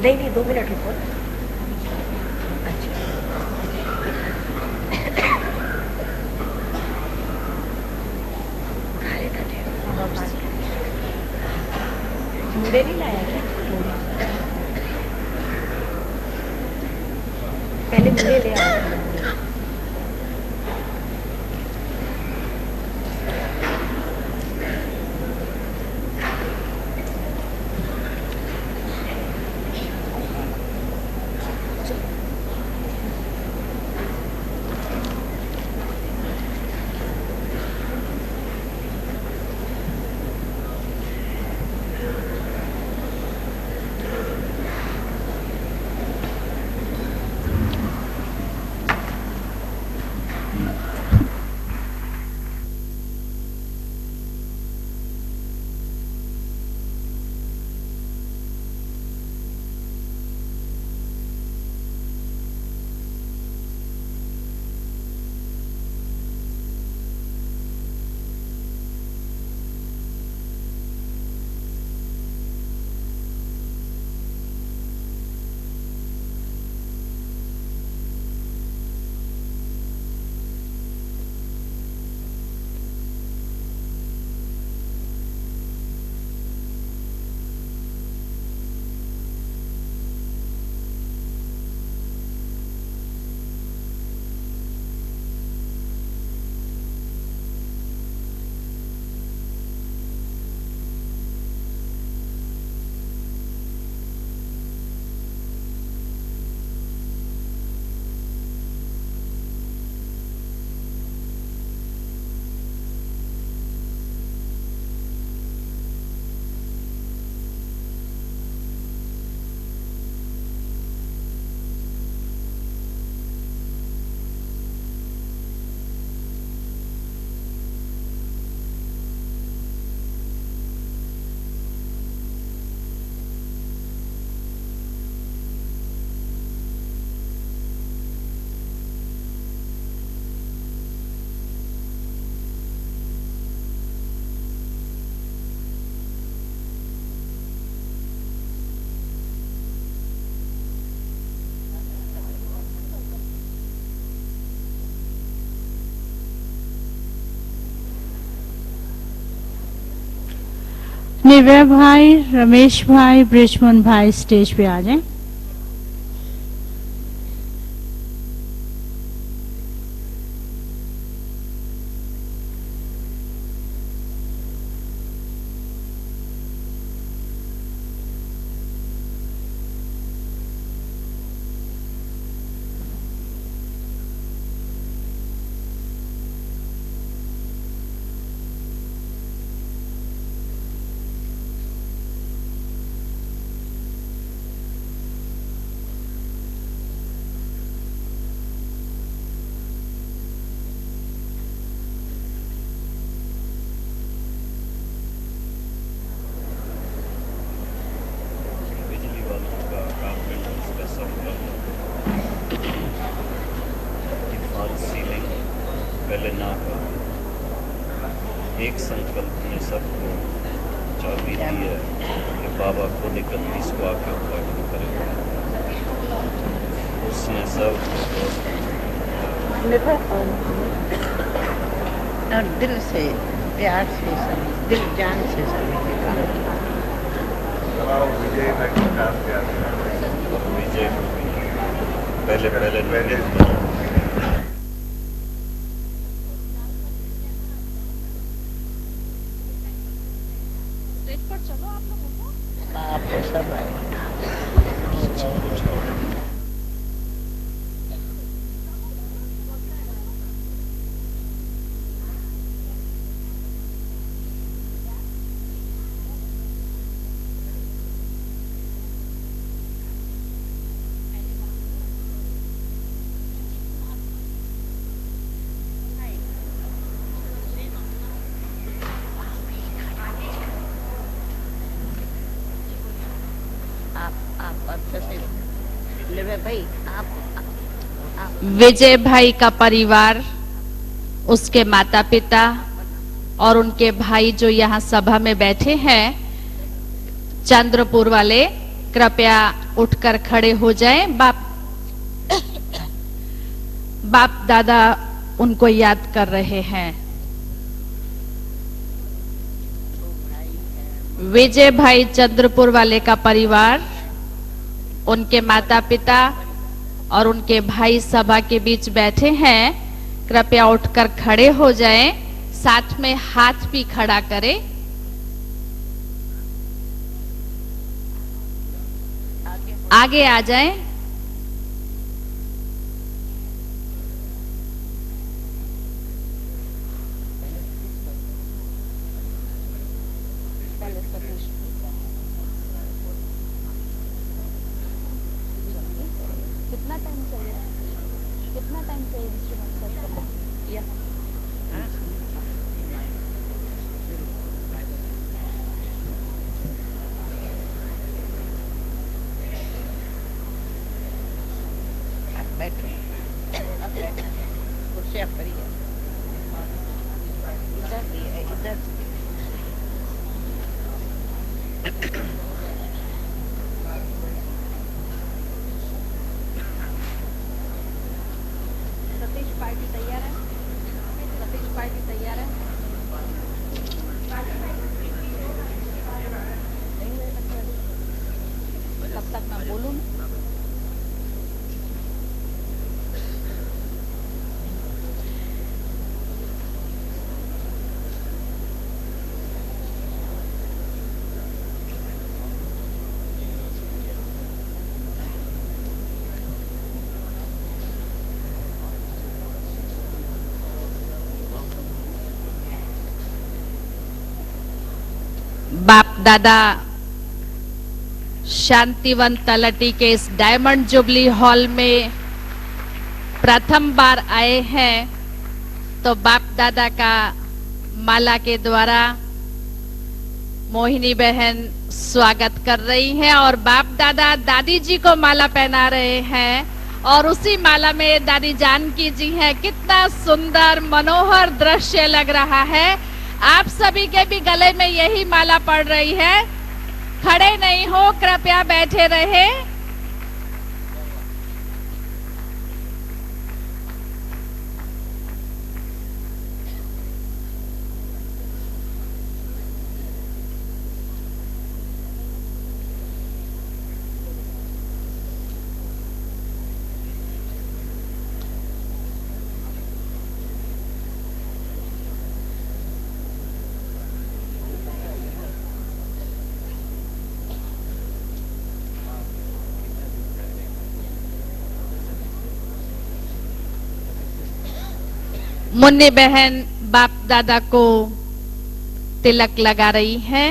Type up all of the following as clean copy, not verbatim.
नहीं नहीं 2 मिनट रुको। अच्छा मुझे नहीं लाया क्या? पहले मुझे ले आओ। निर्भय भाई, रमेश भाई, ब्रिजमोहन भाई स्टेज पे आ जाएं। एक संकल्प ने सबको चाबी दी है कि बाबा खुद 31 को आके उद्घाटन करेगा। उसने सब और दिल से प्यार से सभी, दिल जान से सभी के काम विजय पहले आपको सब भाई आप विजय भाई का परिवार, उसके माता पिता और उनके भाई जो यहाँ सभा में बैठे हैं, चंद्रपुर वाले, कृपया उठकर खड़े हो जाएं। बाप दादा उनको याद कर रहे हैं। विजय भाई चंद्रपुर वाले का परिवार, उनके माता पिता और उनके भाई सभा के बीच बैठे हैं। कृपया उठकर खड़े हो जाएं, साथ में हाथ भी खड़ा करें। आगे आ जाएं। कितना टाइम चाहिए? कितना टाइम चाहिए इंस्ट्रूमेंट सेट करने? या बैठो, कुर्सियाँ पड़ी है, इधर भी है, इधर सतीश पार्टी तैयार है? सतीश पार्टी तैयार है? नहीं हुए बच्चे अभी? तब तक मैं बोलूँ ना? बाप दादा शांतिवन तलटी के इस डायमंड जुबली हॉल में प्रथम बार आए हैं, तो बाप दादा का माला के द्वारा मोहिनी बहन स्वागत कर रही हैं और बाप दादा दादी जी को माला पहना रहे हैं और उसी माला में दादी जानकी जी हैं। कितना सुंदर मनोहर दृश्य लग रहा है। आप सभी के भी गले में यही माला पड़ रही है। खड़े नहीं हो, कृपया बैठे रहे। मुन्नी बहन बाप दादा को तिलक लगा रही हैं।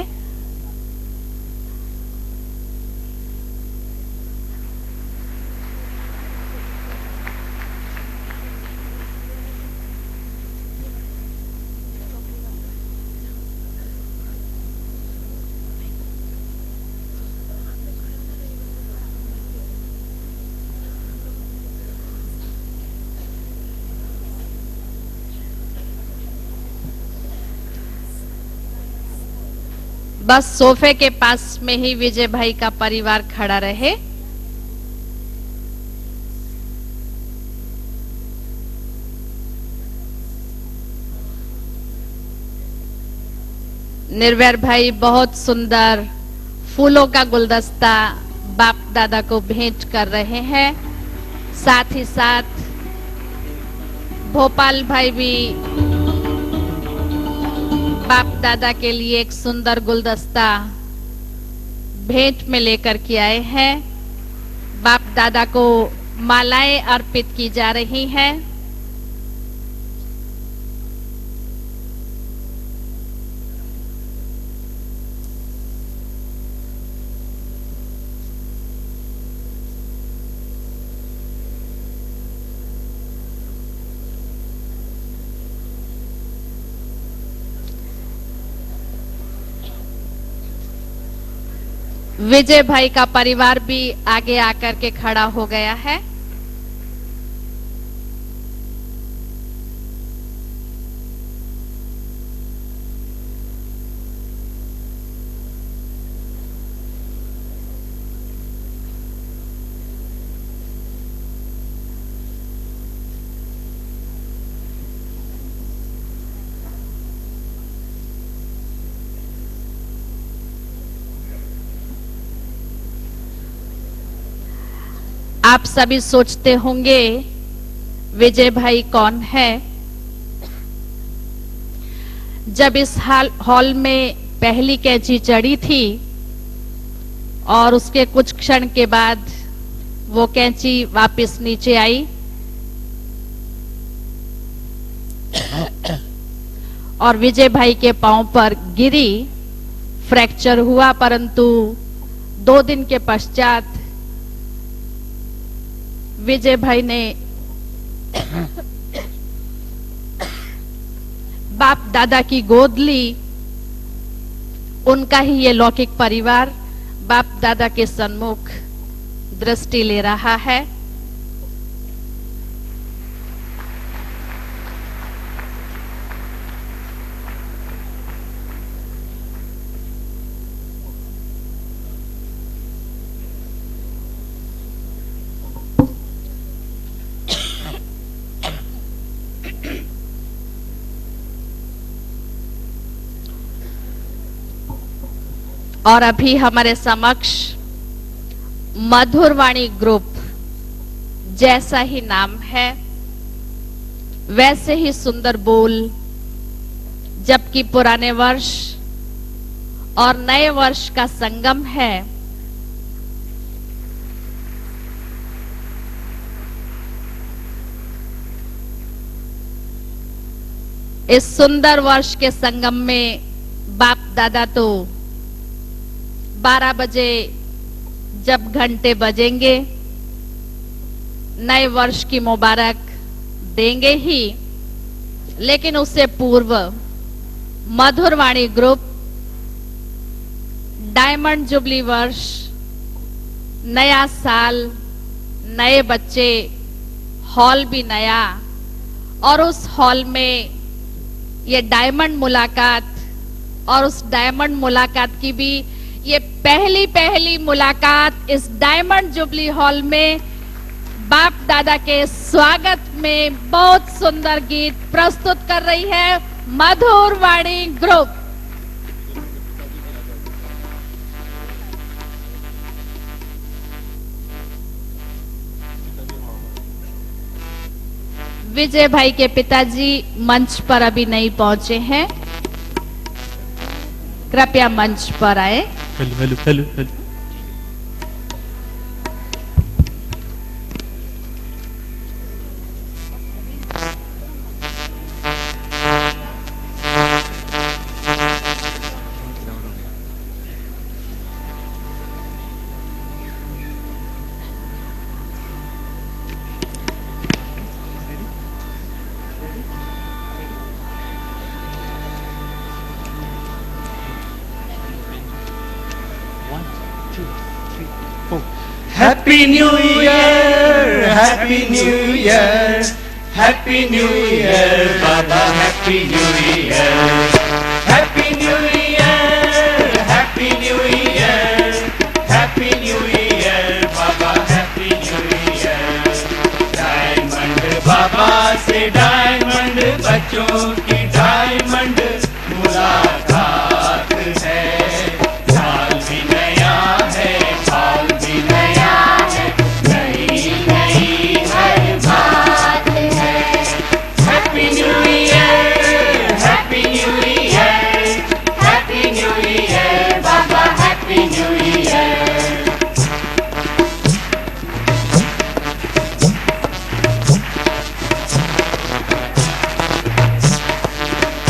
बस सोफे के पास में ही विजय भाई का परिवार खड़ा रहे। निर्वैर भाई बहुत सुंदर फूलों का गुलदस्ता बाप दादा को भेंट कर रहे हैं। साथ ही साथ भोपाल भाई भी बाप दादा के लिए एक सुंदर गुलदस्ता भेंट में लेकर के आए हैं। बाप दादा को मालाएं अर्पित की जा रही हैं। विजय भाई का परिवार भी आगे आकर के खड़ा हो गया है। आप सभी सोचते होंगे विजय भाई कौन है। जब इस हॉल में पहली कैंची चढ़ी थी और उसके कुछ क्षण के बाद वो कैंची वापस नीचे आई और विजय भाई के पांव पर गिरी, फ्रैक्चर हुआ, परंतु 2 दिन के पश्चात विजय भाई ने बाप दादा की गोद ली। उनका ही ये लौकिक परिवार बाप दादा के सन्मुख दृष्टि ले रहा है। और अभी हमारे समक्ष मधुरवाणी ग्रुप, जैसा ही नाम है वैसे ही सुंदर बोल, जबकि पुराने वर्ष और नए वर्ष का संगम है। इस सुंदर वर्ष के संगम में बाप दादा तो 12 बजे जब घंटे बजेंगे नए वर्ष की मुबारक देंगे ही, लेकिन उससे पूर्व मधुरवाणी ग्रुप डायमंड जुबली वर्ष, नया साल, नए बच्चे, हॉल भी नया, और उस हॉल में ये डायमंड मुलाकात, और उस डायमंड मुलाकात की भी ये पहली मुलाकात इस डायमंड जुबली हॉल में बाप दादा के स्वागत में बहुत सुंदर गीत प्रस्तुत कर रही है मधुरवाणी ग्रुप। विजय भाई के पिताजी मंच पर अभी नहीं पहुंचे हैं, कृपया मंच पर आए। Hello hello hello hello. Happy New Year, Happy New Year, Happy New Year, Baba, Happy New Year, Happy New Year, Happy New Year, Happy New Year, Baba, Happy New Year. Diamond Baba से diamond बच्चों की diamond मुलाकात है। साल भी नया है, साल भी नया है, नई नई हर बात है। Happy new year, happy new year, happy new year, बाबा हैप्पी न्यू ईयर।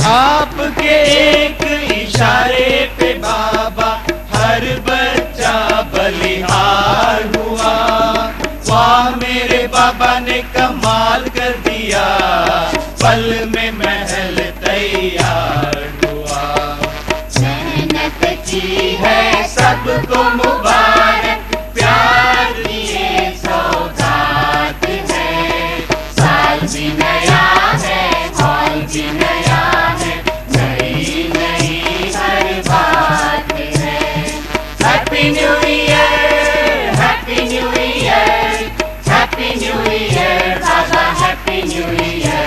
आपके एक इशारे पे बाबा हर बच्चा बलिहार हुआ। वाह मेरे बाबा ने कमाल कर दिया, पल में महल तैयार हुआ। मेहनत की है सबको मुबारक, प्यार दिए सौगात है। साल भी नया है, हॉल भी नया है, नई नई हर बात है। Happy new year, happy new year, happy new year, बाबा happy new year.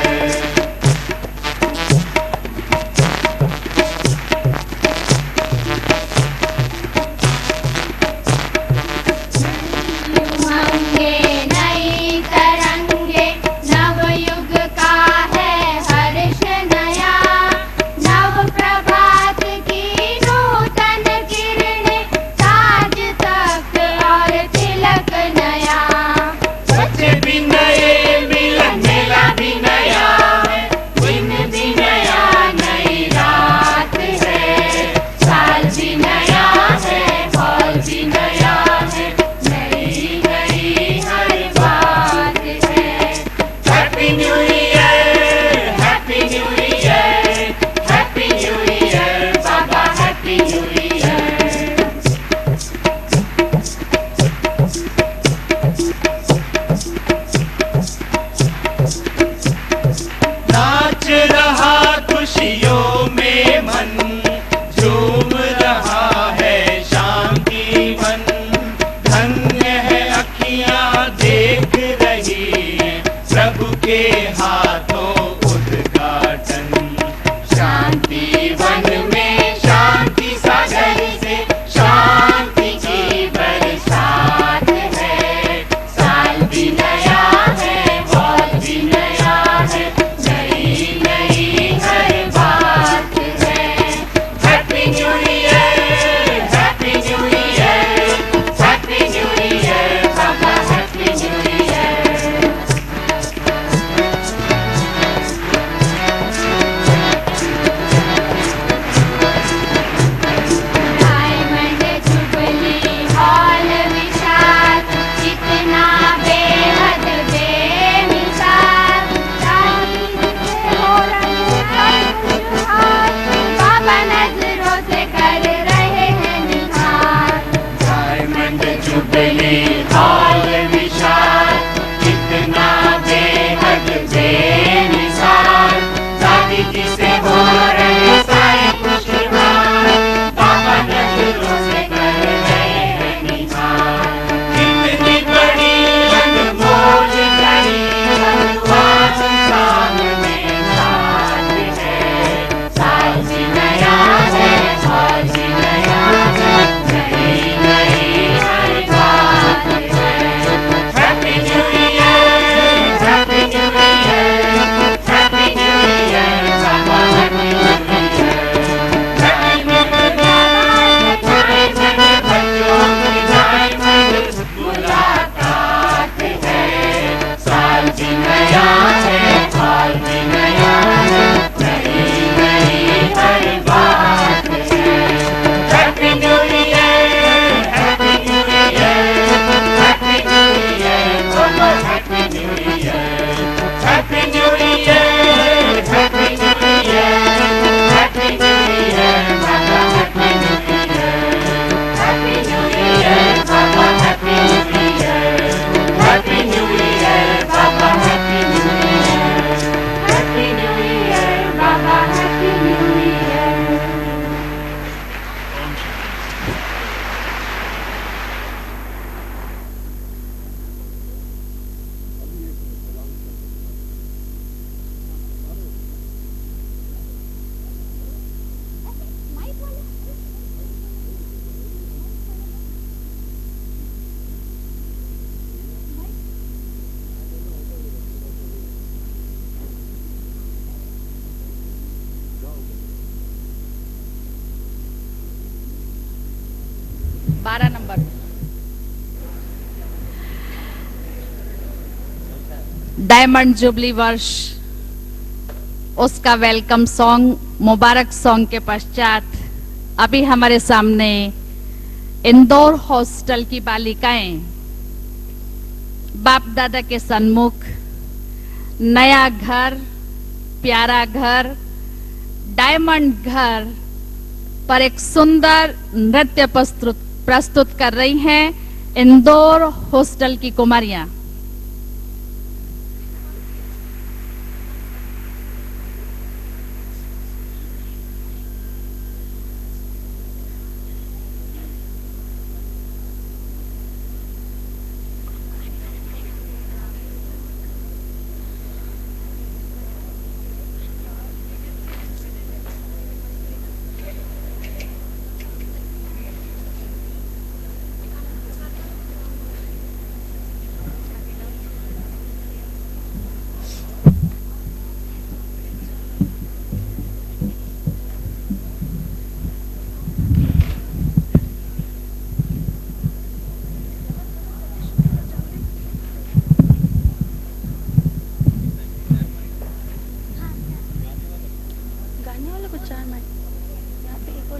New year. नाच रहा खुशियों में मन, झूम रहा है शांति मन। धन्य है अखियां देख रही प्रभु के हाथों उद्घाटन। शांति वन में शांति सागर से शांति की बरसात है। साल भी नया है, बहुत भी नया है, नई नई हर बात है। Happy new year, happy new year, happy new year, बाबा happy new year. Diamond jubilee hall विशाल, कितना बेहद बेमिसाल। हो रहे हैं खुशहाल, बाबा नजरों से कर रहे हैं निहार। डायमंड जुबली हॉल विशाल, कितना बेहद बेमिसाल। दादी जी से हो रहे सारे खुशहाल, बाबा नजरों से कर रहे हैं निहार। कितनी बड़ी अनमोल घड़ी आज सामने साथ है। साल भी नया है, साल भी नया है, नई नई हर बात है। Happy new year, happy new year, happy new year, बाबा happy new year. Happy new year, diamond बच्चों की डायमंड मुलाकात है। साल भी नया है, साल भी नया है, नई नई हर बात है। Happy new year, happy new year, happy new year, बाबा happy new year. Happy new year, happy new year, happy new year, बाबा happy new year. Happy new year, बाबा happy new year. Happy new year, बाबा happy new year. Happy new year, बाबा happy new year. बारह नंबर। Diamond jubilee वर्ष, उसका welcome song, मुबारक song के पश्चात अभी हमारे सामने इंदौर हॉस्टल की बालिकाएं बाप दादा के सन्मुख नया घर, प्यारा घर, डायमंड घर पर एक सुंदर नृत्य प्रस्तुत कर रही हैं इंदौर हॉस्टल की कुमारियां।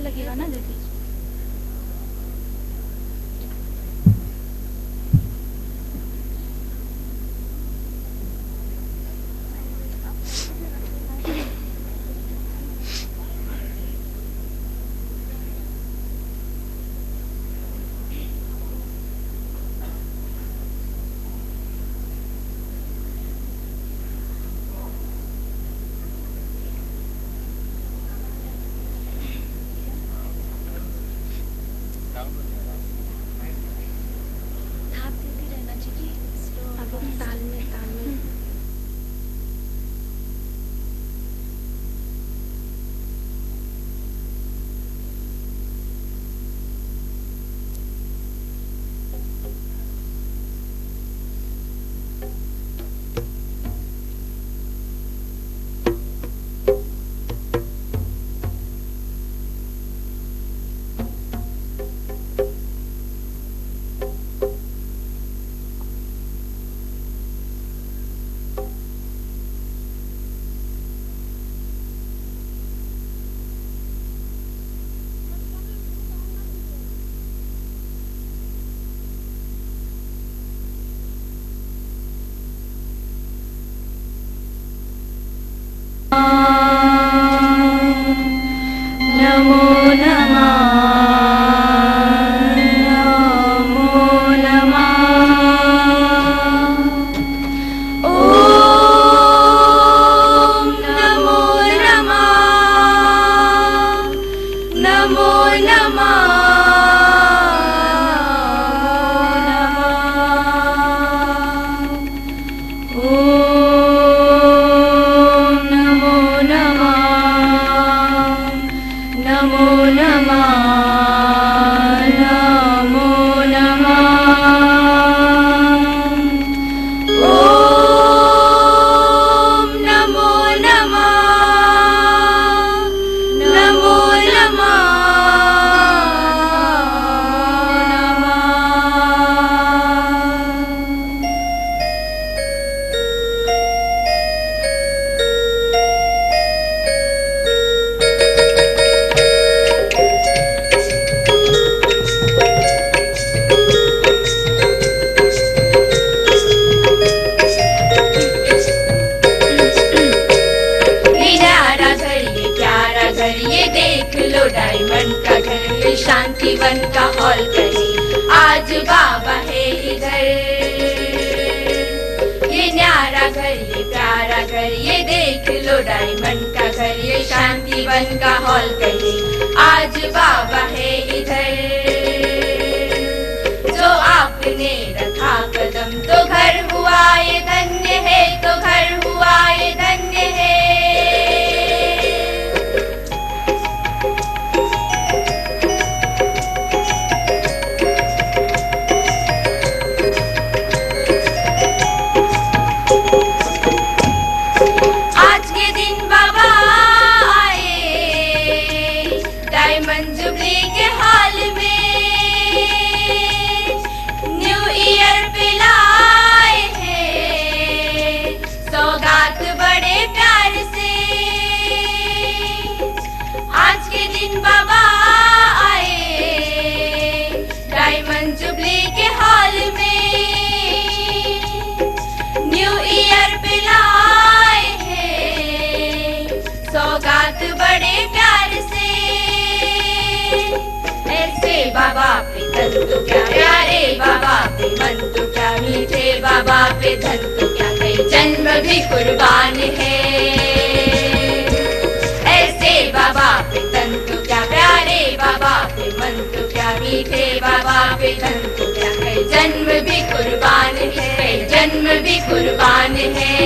लगेगा ना दीदी। शांतिवन का हॉल कहीं आज बाबा है इधर। ये न्यारा घर, ये प्यारा घर, ये देख लो डायमंड का घर, ये शांतिवन का हॉल कहीं आज बाबा है इधर। जो आपने रखा कदम तो घर हुआ ये धन्य है, तो घर हुआ ये धन्य है। बाबा पे धन तो क्या, प्यारे बाबा पे मन तो क्या, मीठे बाबा पे धन तो क्या, कई जन्म भी कुर्बान है। ऐसे बाबा पे धन तो क्या, प्यारे बाबा पे मन तो क्या, मीठे बाबा पे धन तो क्या, कई जन्म भी कुर्बान है, कई जन्म भी कुर्बान है।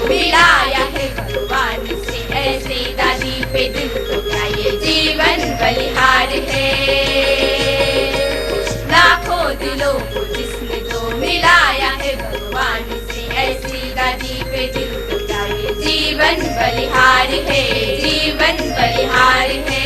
मिलाया है भगवान से, ऐसे दादी पे दिल तो क्या, ये जीवन बलिहार है। लाखों दिलों को जिसने तो मिलाया है भगवान से, ऐसी दादी पे दिल तो क्या, ये जीवन बलिहार है, जीवन बलिहार है।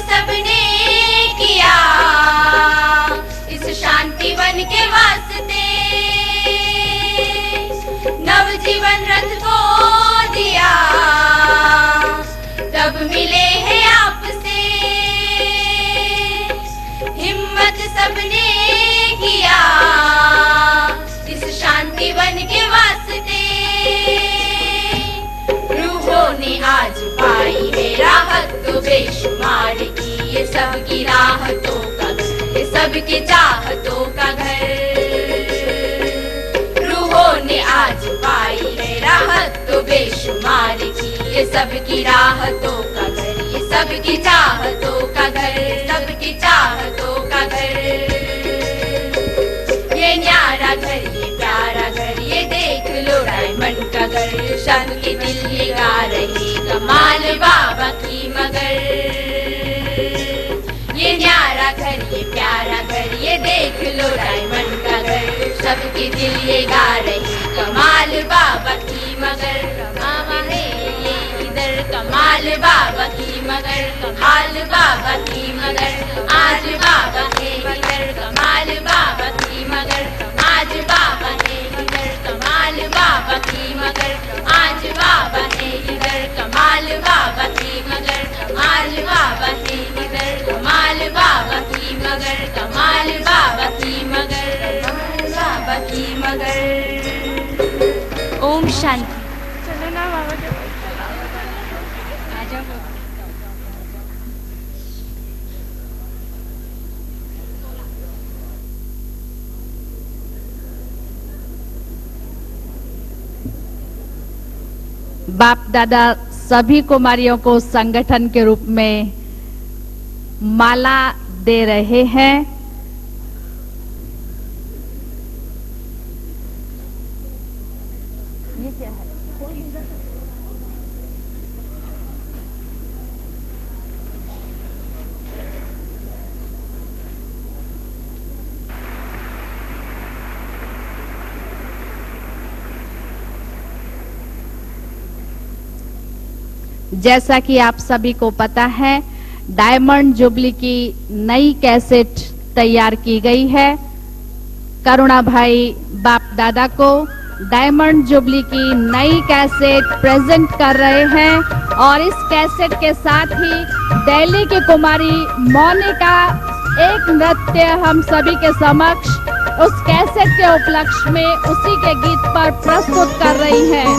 सबने किया इस शान बेशुमार की, ये सबकी राहतों का घर, ये सबकी चाहतों का घर। रूहों ने आज पाई है राहत तो बेशुमार की, ये सबकी राहतों का घर, ये सबकी चाहतों का घर, सबकी चाहतों का घर। ये न्यारा घर, ये प्यारा घर, ये देख लो डायमंड का घर, सबके दिल ये गा रहे कमाल बाबा की मगर। ये न्यारा घर, ये प्यारा घर, ये देख लो डायमंड का घर, सबके दिल ये गा रहे कमाल बाबा की मगर। मामा है ये इधर कमाल बाबा की मगर, कमाल बाबा की मगर। आज बाबा है इधर कमाल बाबा की मगर, आज बाबा है इधर कमाल बाबा की मगर। आज बाबा है इधर कमाल बाबा की मगर, आज बाबा है इधर कमाल बाबा की मगर, कमाल बाबा की मगर, कमाल बाबा की मगर। ओम शांति। बाप दादा सभी कुमारियों को संगठन के रूप में माला दे रहे हैं। ये क्या है? जैसा कि आप सभी को पता है, डायमंड जुबली की नई कैसेट तैयार की गई है। करुणा भाई बाप दादा को डायमंड जुबली की नई कैसेट प्रेजेंट कर रहे हैं और इस कैसेट के साथ ही दिल्ली की कुमारी मोनिका एक नृत्य हम सभी के समक्ष उस कैसेट के उपलक्ष्य में उसी के गीत पर प्रस्तुत कर रही हैं।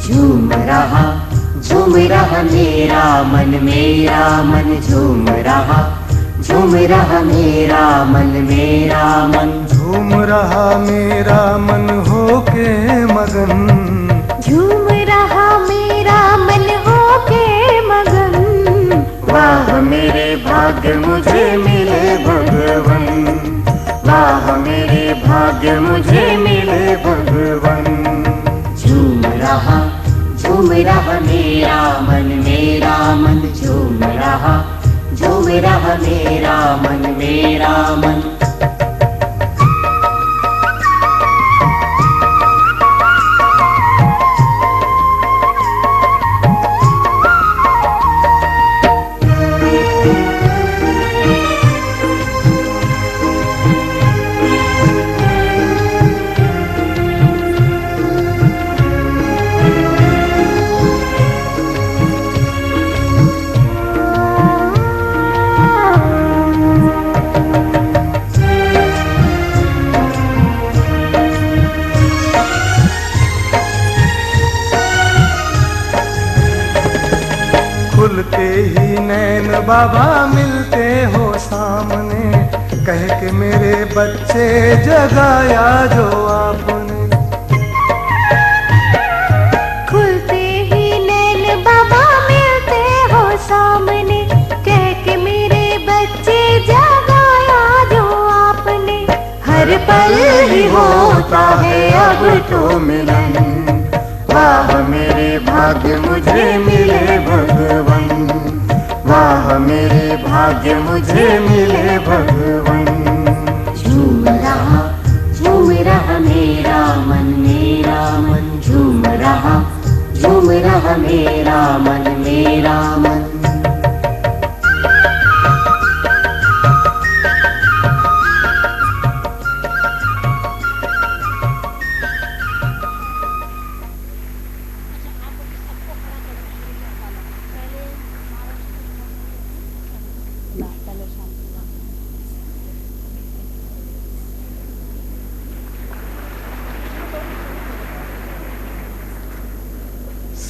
झूम रहा मेरा मन झूम रहा मेरा मन झूम रहा मेरा मन होके मगन, झूम रहा मेरा मन होके मगन। वाह मेरे भाग्य मुझे मिले भगवन, वाह मेरे भाग्य मुझे मिले भगवन। झूम रहा मेरा मन झूम रहा मेरा मन। खुलते ही नैन बाबा मिलते हो सामने, कह के मेरे बच्चे जगाया जो आपने। खुलते ही नैन बाबा मिलते हो सामने, कह के मेरे बच्चे जगाया जो आपने। हर पल ही होता है अब तो मिलन, वाह मेरे भाग्य मुझे मिले भगवन, वाह मेरे भाग्य मुझे मिले भगवन। झूम रहा मेरा मन झूम रहा मेरा मन।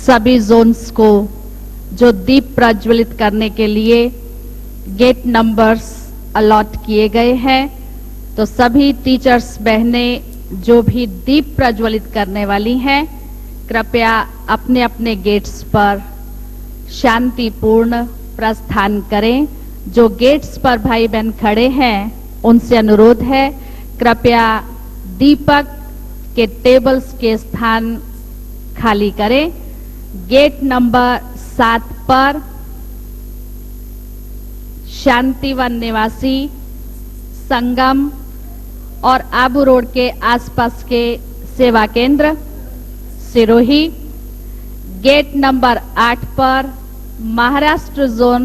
सभी जोन्स को जो दीप प्रज्वलित करने के लिए गेट नंबर्स अलॉट किए गए हैं। तो सभी टीचर्स बहनें जो भी दीप प्रज्वलित करने वाली हैं, कृपया अपने अपने गेट्स पर शांतिपूर्ण प्रस्थान करें। जो गेट्स पर भाई बहन खड़े हैं उनसे अनुरोध है, कृपया दीपक के टेबल्स के स्थान खाली करें। गेट नंबर 7 पर शांतिवन निवासी, संगम और आबू रोड के आसपास के सेवा केंद्र सिरोही। गेट नंबर 8 पर महाराष्ट्र जोन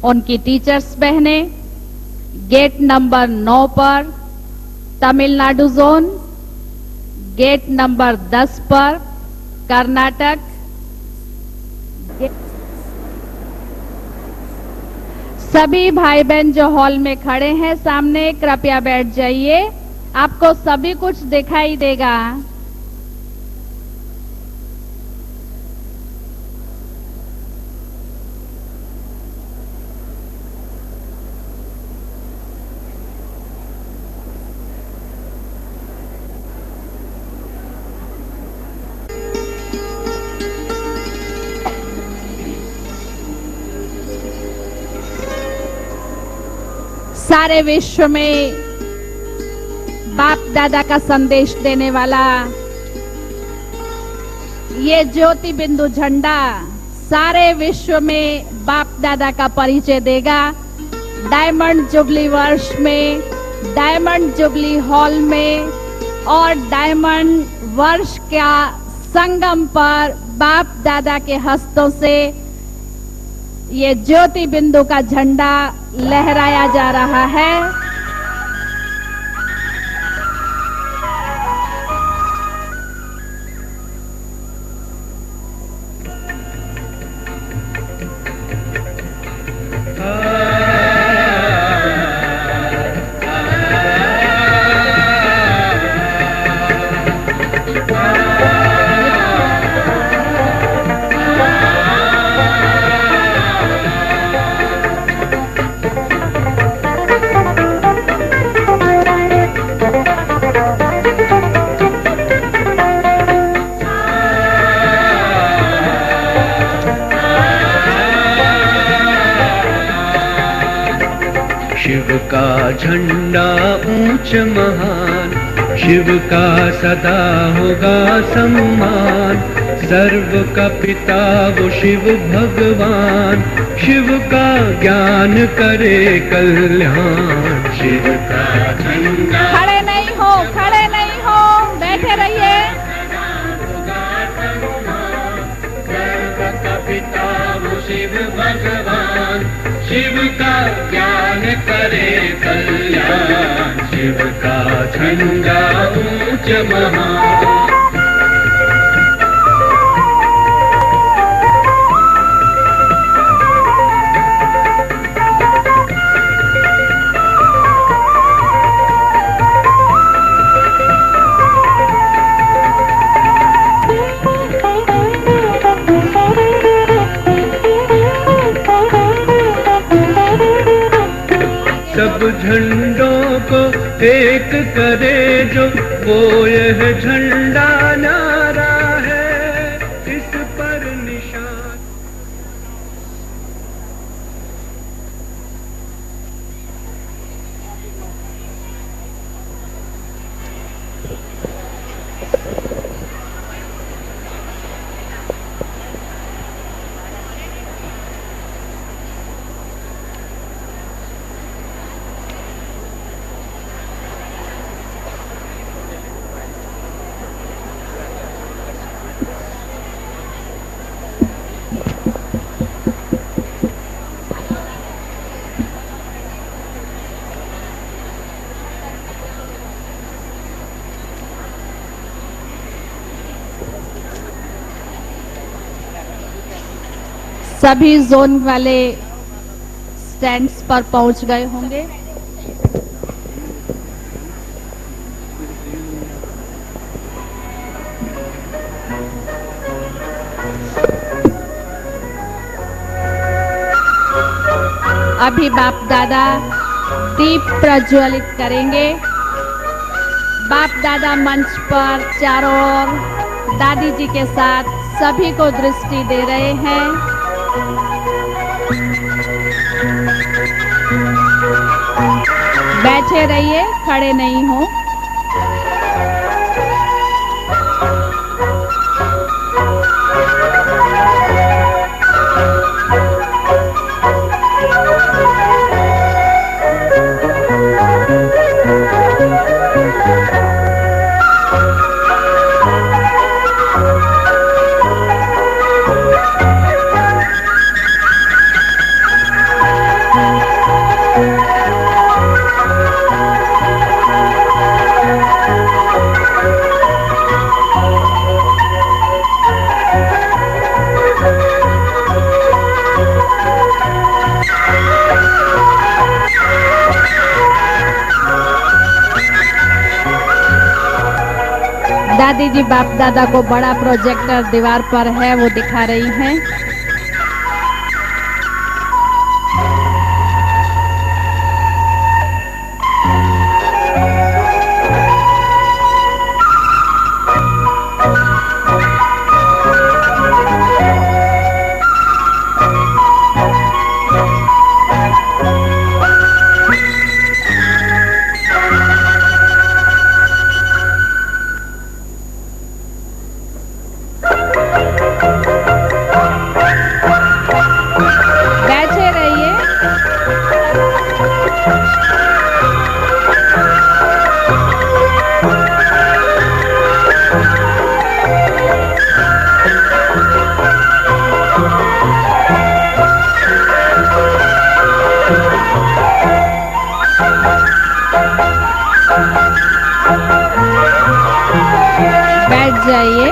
उनकी टीचर्स बहनें। गेट नंबर 9 पर तमिलनाडु जोन। गेट नंबर 10 पर कर्नाटक। सभी भाई बहन जो हॉल में खड़े हैं सामने, कृपया बैठ जाइए, आपको सभी कुछ दिखाई देगा। सारे विश्व में बाप दादा का संदेश देने वाला ये ज्योति बिंदु झंडा सारे विश्व में बाप दादा का परिचय देगा। डायमंड जुबली वर्ष में, डायमंड जुबली हॉल में और डायमंड वर्ष का संगम पर बाप दादा के हस्तों से ये ज्योति बिंदु का झंडा लहराया जा रहा है। शिव का झंडा ऊंच महान, शिव का सदा होगा सम्मान। सर्व का पिता वो शिव भगवान, शिव का ज्ञान करे कल्याण। शिव का झंडा खड़े नहीं हो, खड़े नहीं हो, बैठे रहिए। सर्व का पिता वो शिव भगवान, शिव का ज्ञान करे कल्याण। शिव का झंडा ऊंच महान। सब झंडों को एक करे जो, वो यह झंडा नारा है, इस पर निशान। सभी जोन वाले स्टैंड्स पर पहुंच गए होंगे। अभी बाप दादा दीप प्रज्वलित करेंगे। बाप दादा मंच पर चारों ओर दादी जी के साथ सभी को दृष्टि दे रहे हैं। बैठे रहिए, खड़े नहीं हो। दादी जी बाप दादा को बड़ा प्रोजेक्टर दीवार पर है, वो दिखा रही हैं। बैठ जाइए।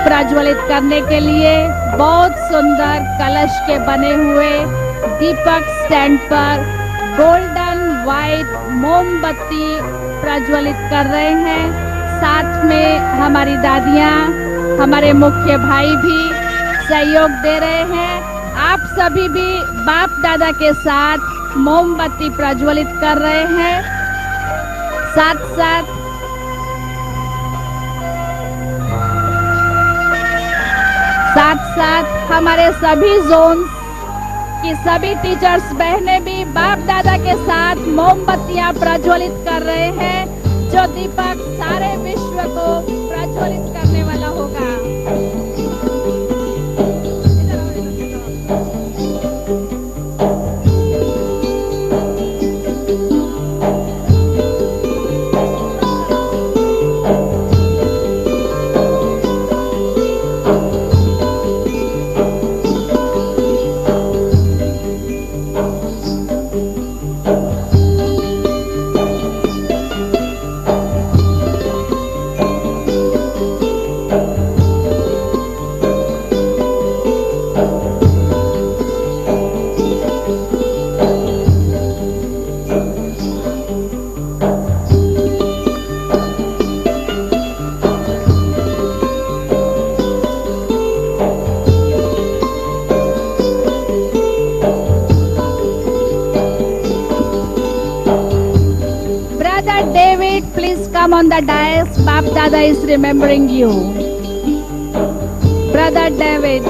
प्रज्वलित करने के लिए बहुत सुंदर कलश के बने हुए दीपक स्टैंड पर गोल्डन व्हाइट मोमबत्ती प्रज्वलित कर रहे हैं। साथ में हमारी दादियां, हमारे मुख्य भाई भी सहयोग दे रहे हैं। आप सभी भी बाप दादा के साथ मोमबत्ती प्रज्वलित कर रहे हैं। साथ साथ हमारे सभी जोन की सभी टीचर्स बहनें भी बाप दादा के साथ मोमबत्तियां प्रज्वलित कर रहे हैं, जो दीपक सारे विश्व को प्रज्वलित करने वाला होगा। come on the dais. Bap Dada is remembering you. Brother David,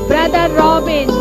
Brother Robin,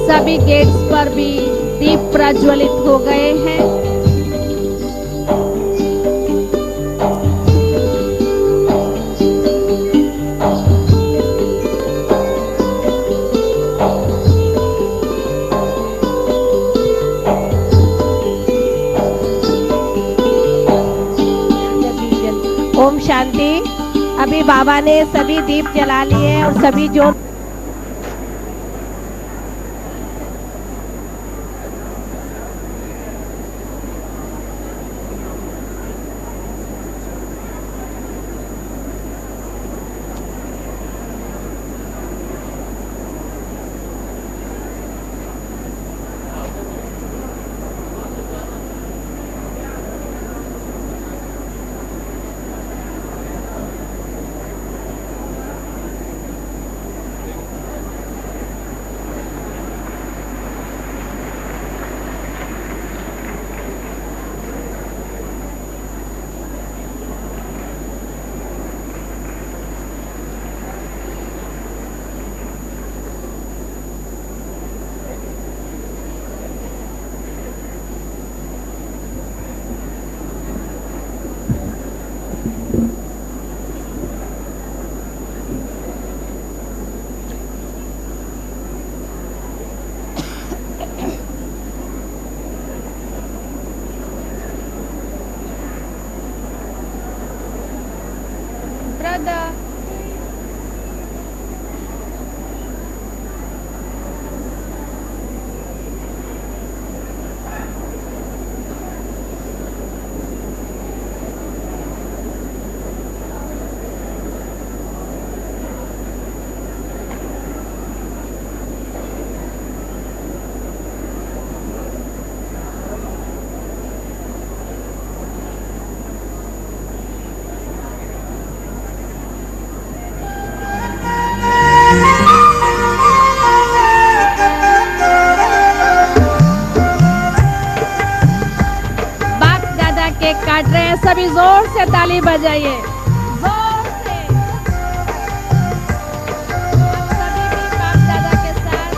सभी गेट्स पर भी दीप प्रज्वलित हो गए हैं। ओम शांति। अभी बाबा ने सभी दीप जला लिए और सभी जो Brother, केक काट रहे हैं, सभी जोर से ताली बजाइए, जोर से। आप सभी भी बाप दादा के साथ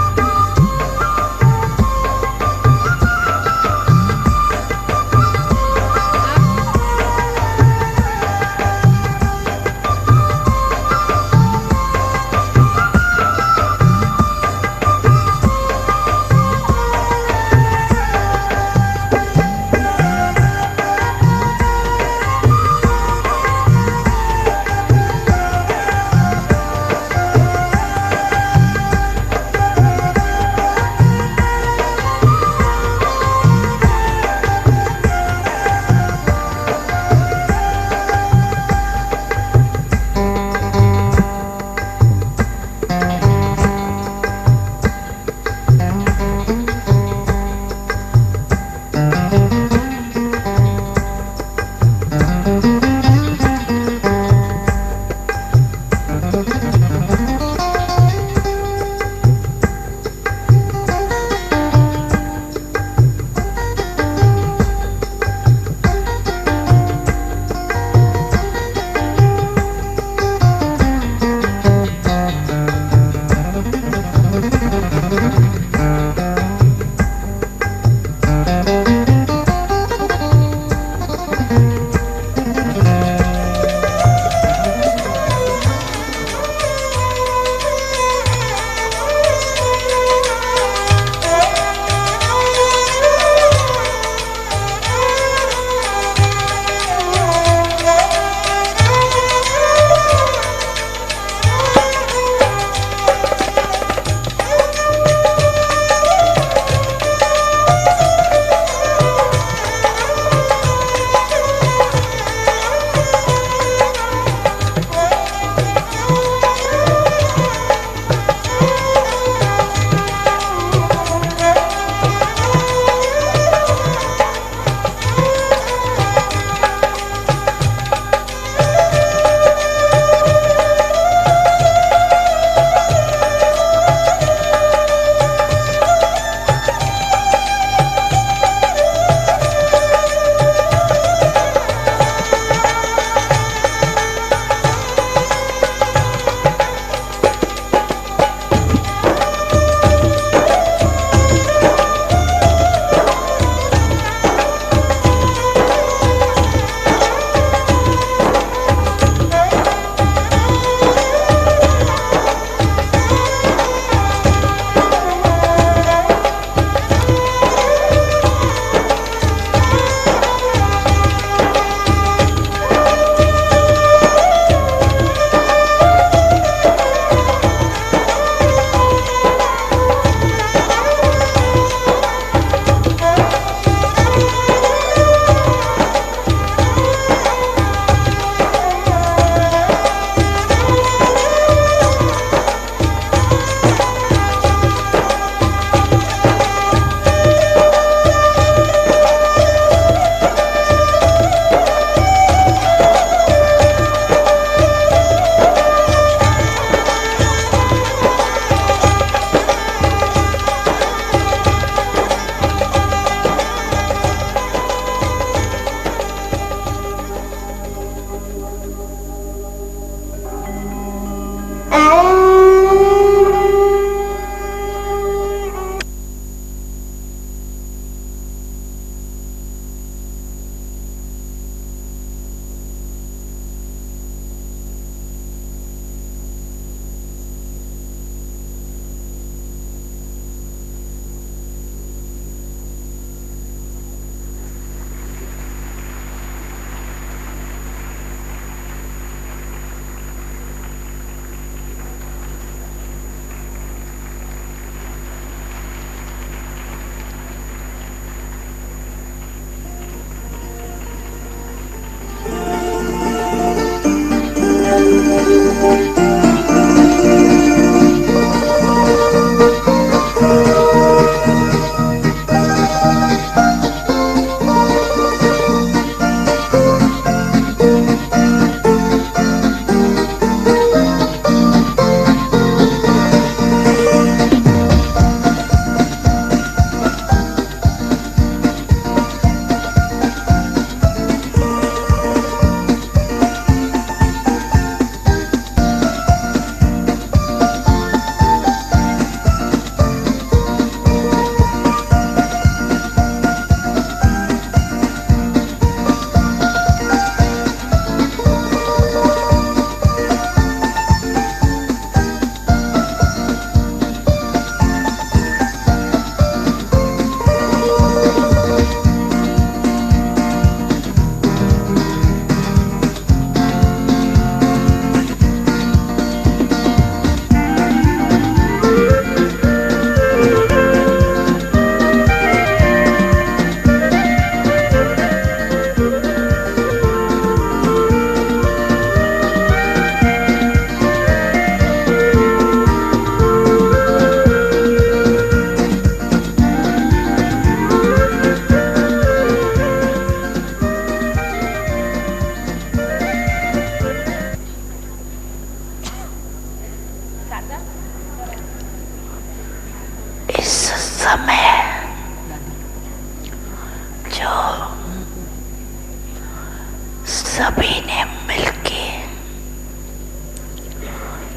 सभी ने मिलके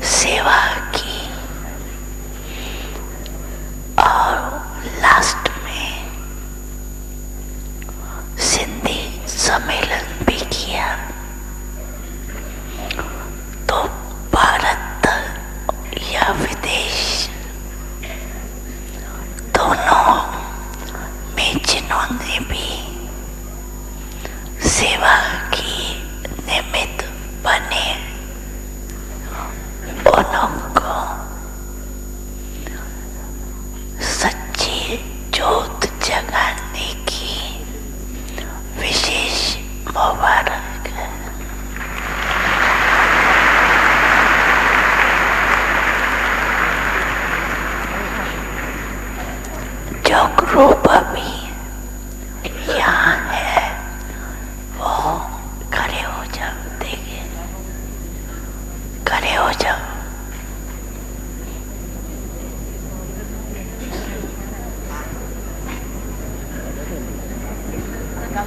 सेवा की और लास्ट में सिंधी सम्मेलन भी किया। तो भारत या विदेश दोनों में जिन्होंने भी सेवा की निमित्त बने उनको सच्ची जोत जगाने की विशेष मुबारक है। जो ग्रुप अभी यहाँ है वो खड़े हो जाओ, देखिए खड़े हो जाओ।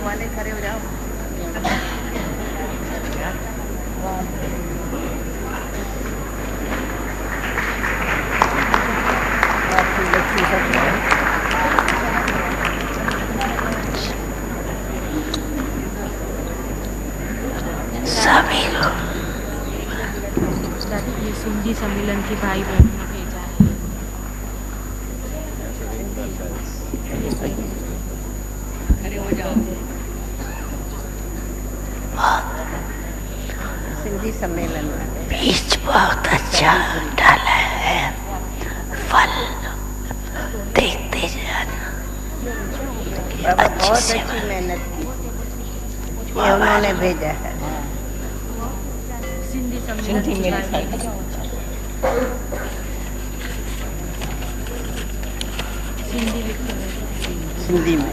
वाले खड़े हो जाओ। सभी लोग ये सिंधी सम्मेलन की भाई बहन ने भेजा है। खड़े हो जाओ। सिंधी सम्मेलन में बीज बहुत अच्छा डाला है, फल देखते जाना। बहुत अच्छी मेहनत की, ये उन्होंने भेजा है। सिंधी सम्मेलन की भाई बहन। सिंधी लिखते हैं। सिंधी में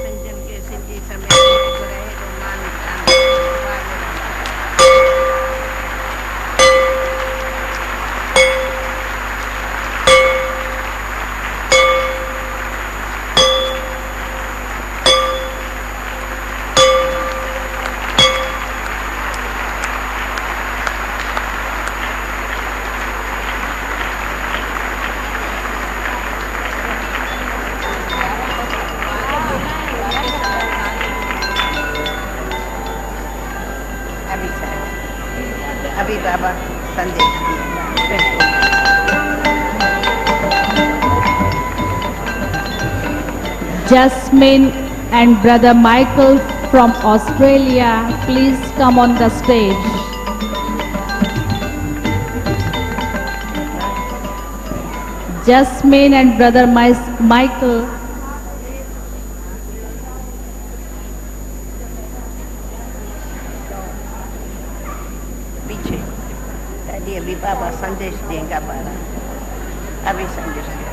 संजन के सिंधी सम्मेलन को रहे तो मान अभी बाबा संदेश दिए। Jasmine and brother Michael from Australia, please come on the stage. Jasmine and brother Michael. पीछे दादी अभी बाबा संदेश देंगे। बाबा अभी संदेश देंगे।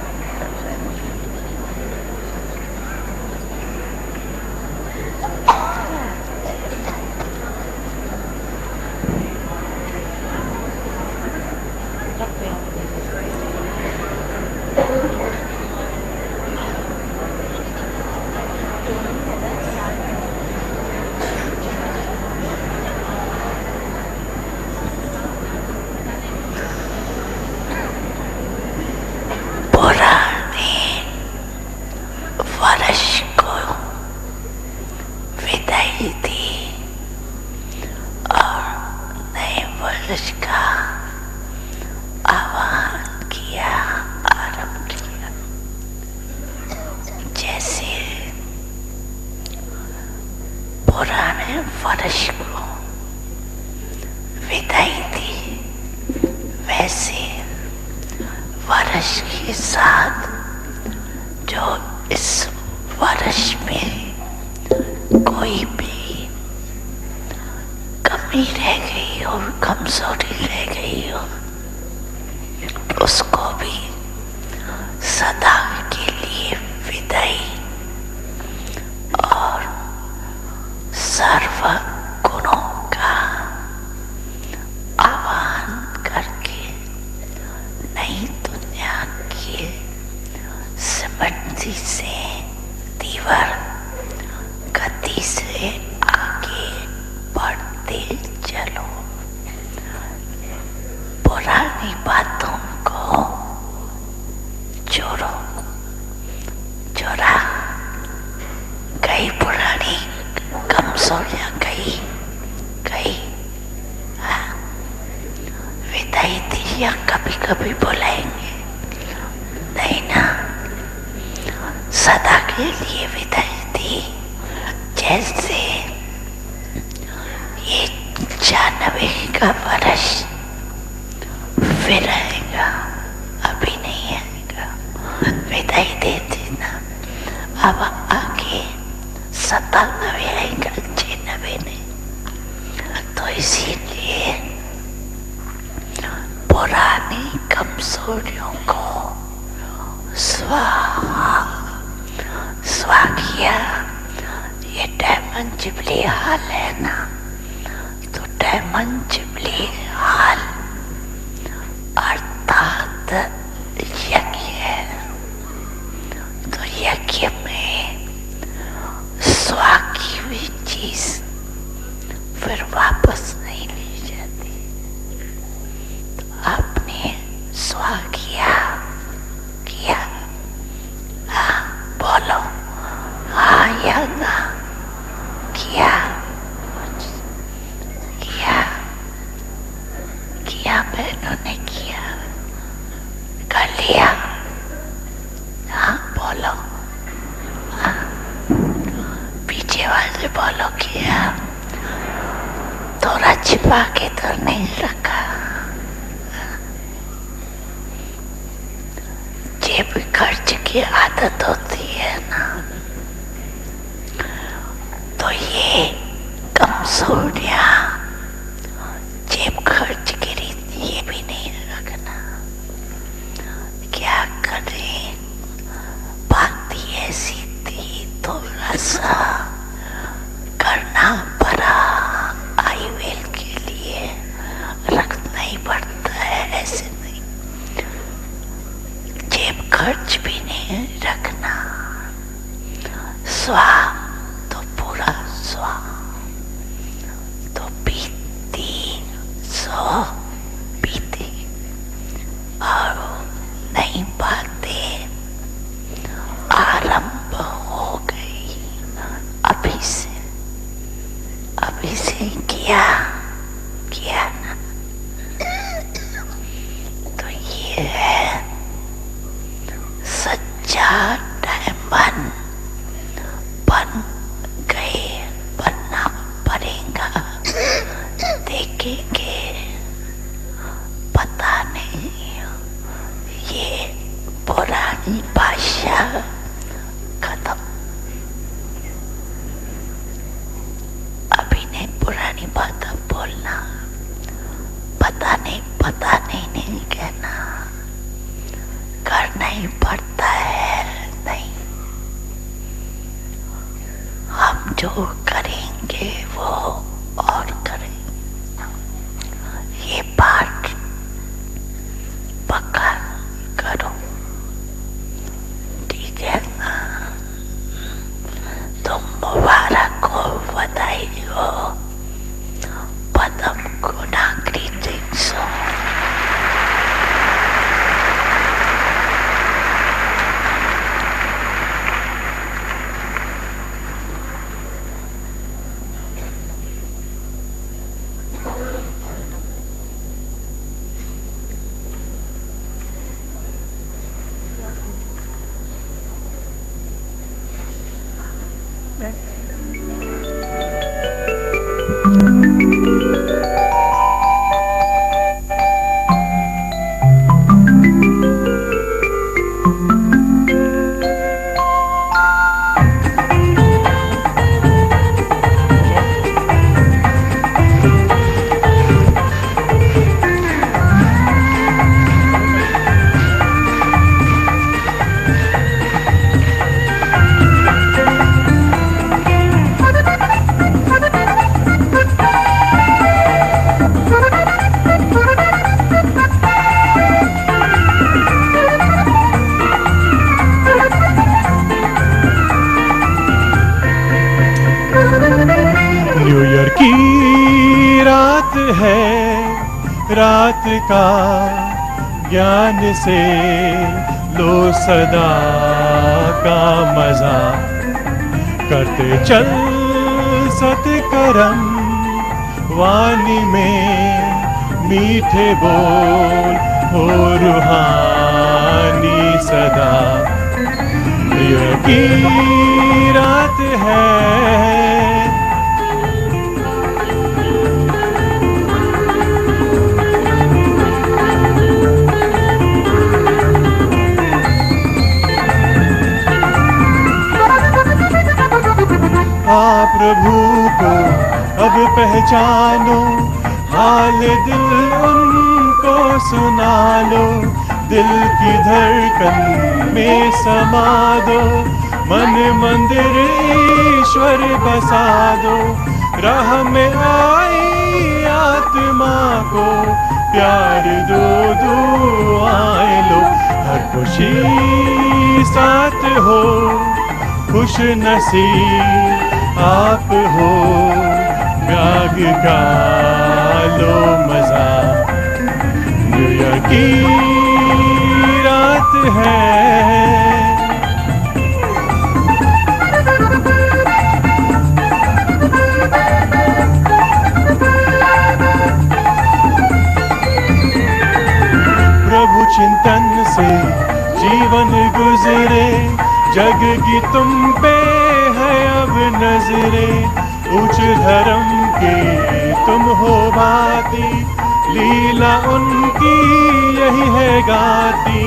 वर्ष को विदाई दी और नए वर्ष का आह्वान किया, आरंभ किया। जैसे पुराने वर्ष को विदाई दी, वैसे वर्ष के साथ जो इस वर्ष में कोई भी कमी रह गई हो, कमजोरी रह गई हो, उसको भी सदा के लिए विदाई और सर्व गुणों का आह्वान करके नई दुनिया, तेजी से तीव्र गति से आगे बढ़ते चलो। पुरानी बातों को छोड़ो, छोड़ा गई पुरानी कमजोरियां गई विदाई दी या कभी कभी बुलाएंगे, नहीं ना, सदा के लिए विदाई दी। जैसे ये 96 का वर्ष फिर आएगा, अभी नहीं आएगा, विदाई दे देना। अब आगे 97 आएगा, 96 नहीं। तो इसीलिए पुरानी कमजोरियों को स्वा किया। ये डायमंड जुबली हाल है ना, तो डायमंड जुबली हाल अर्थात यज्ञ है। तो यज्ञ में स्वा की हुई चीज फिर वापस नहीं ली जाती। तो आपने स्वा किया, हाँ बोलो, हाँ या ना, किया बहनों ने किया, कर लिया, हाँ बोलो, हाँ पीछे वाले बोलो, किया। थोड़ा छिपा के तो नहीं रखा। जेब खर्च की आदत होती है ना, तो ये कमजोरियां जेब खर्च की रीति ये भी नहीं रखना। क्या करें, बात ऐसी थी, थोड़ा सा करना पड़ा, आईवेल के लिए रखना ही पड़ता है, ऐसे नहीं। जेब खर्च भी नहीं रखना। स्वा तो पूरा स्वा, तो बीती सो बीती और नई बातें आरंभ हो गई। अभी से किया ना, तो ये है सच्चा डायमंड बन गए, बनना पड़ेगा। देखेंगे, पता नहीं, ये पुरानी भाषा खत्म। अभी नहीं पुरानी बात बोलना, पता नहीं नहीं कहना, करना ही पड़ता है। नहीं, हम जो करेंगे वो और करें, ये बात पक्का करो, ठीक है ना? तुम मुबारक हो, बधाई हो, पदम गुना ग्रीटिंग्स हो। रात का ज्ञान से लो सदा का मजा, करते चल सतकर्म वाणी में मीठे बोल हो रूहानी सदा। प्रिय की रात है आप प्रभु को अब पहचानो, हाल दिल उनको सुना लो, दिल की धड़कन में समा दो, मन मंदिर ईश्वर बसा दो। राह में आई आत्मा को प्यार दो, दुआएं लो, हर खुशी साथ हो, खुश नसीब आप हो, त्याग का लो मजा। न्यू ईयर की रात है, प्रभु चिंतन से जीवन गुजरे, जग की तुम पे है अब नजरे। उच्च धर्म के तुम हो भाती, लीला उनकी यही है गाती।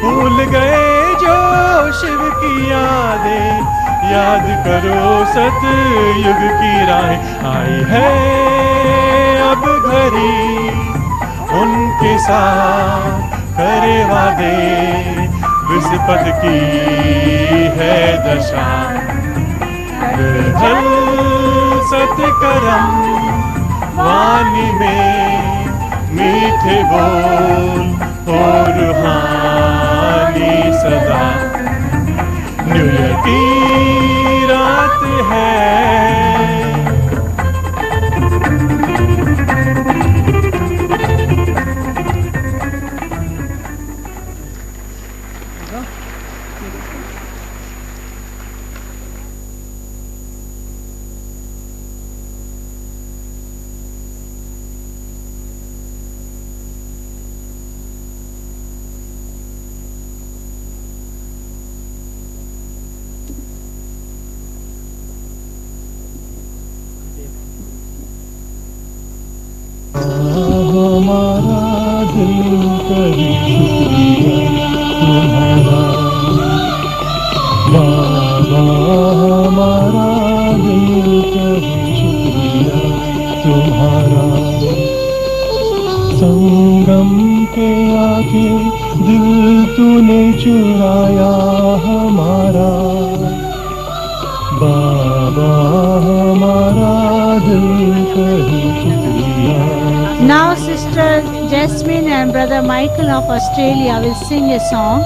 भूल गए जो शिव की यादें, याद करो सतयुग की राह। आई है अब घड़ी उनके साथ करे वादे, विस्पत की है दशा। निर्जल सतकर्म वाणी में मीठे बोल हो रूहानी सदा। न्यू ईयर की रात है, हमारा दिल करे शुक्रिया तुम्हारा, बाबा हमारा दिल करे शुक्रिया तुम्हारा। संगम के आगे दिल तूने चुराया हमारा, बाबा हमारा दिल करे शुक्रिया। Now Sister Jasmine and Brother Michael of Australia will sing a song.